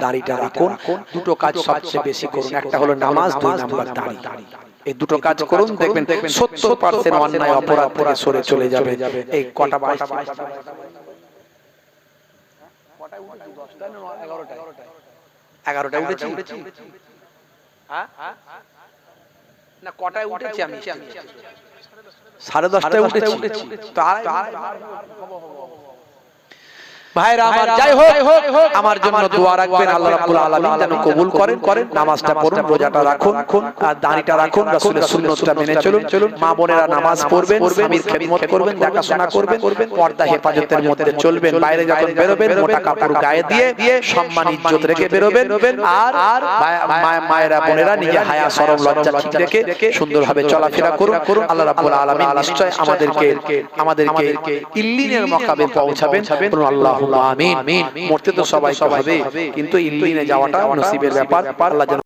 দাড়িটা রাখুন। দুটো কাজ সবচেয়ে বেশি করুন, একটা হলো নামাজ, 2 নাম্বার দাড়ি। এই দুটো কাজ করুন, দেখবেন 70% অন্যায় অপরাধ থেকে সরে চলে যাবে। এই কটা 11টায় উঠেছি না, কটায় উঠেছি আমি? 10:30টায় উঠেছি। ভাইরা আমার, যাই হোক আমার জন্য দোয়া রাখবেন, আল্লাহ রাব্বুল আলামিন যেন কবুল করেন। নামাজটা পড়ুন, রোজাটা রাখুন, আর দাড়িটা রাখুন, রাসূলের সুন্নাতটা মেনে চলুন। মা বোনেরা নামাজ পড়বেন, স্বামীর খেদমত করবেন, দেখাশোনা করবেন, পর্দা হেফাজতের মধ্যে চলবেন। বাইরে যখন বেরোবেন মোটা কাপড় গায়ে দিয়ে সম্মান ইজ্জত রেখে বেরোবেন। আর মায়েরা বোনেরা নিজে হায়া শরম লজ্জা ঠিক রেখে সুন্দরভাবে চলাফেরা করুন। আল্লাহ রাব্বুল আলামিন নিশ্চয় আমাদেরকে ইল্লিনের মাকামে পৌঁছাবেন। আল্লাহুম্মা আমিন। মরতে তো সবাই হবে, কিন্তু ইল্লিনে যাওয়াটা নসিবের ব্যাপার। আল্লাহ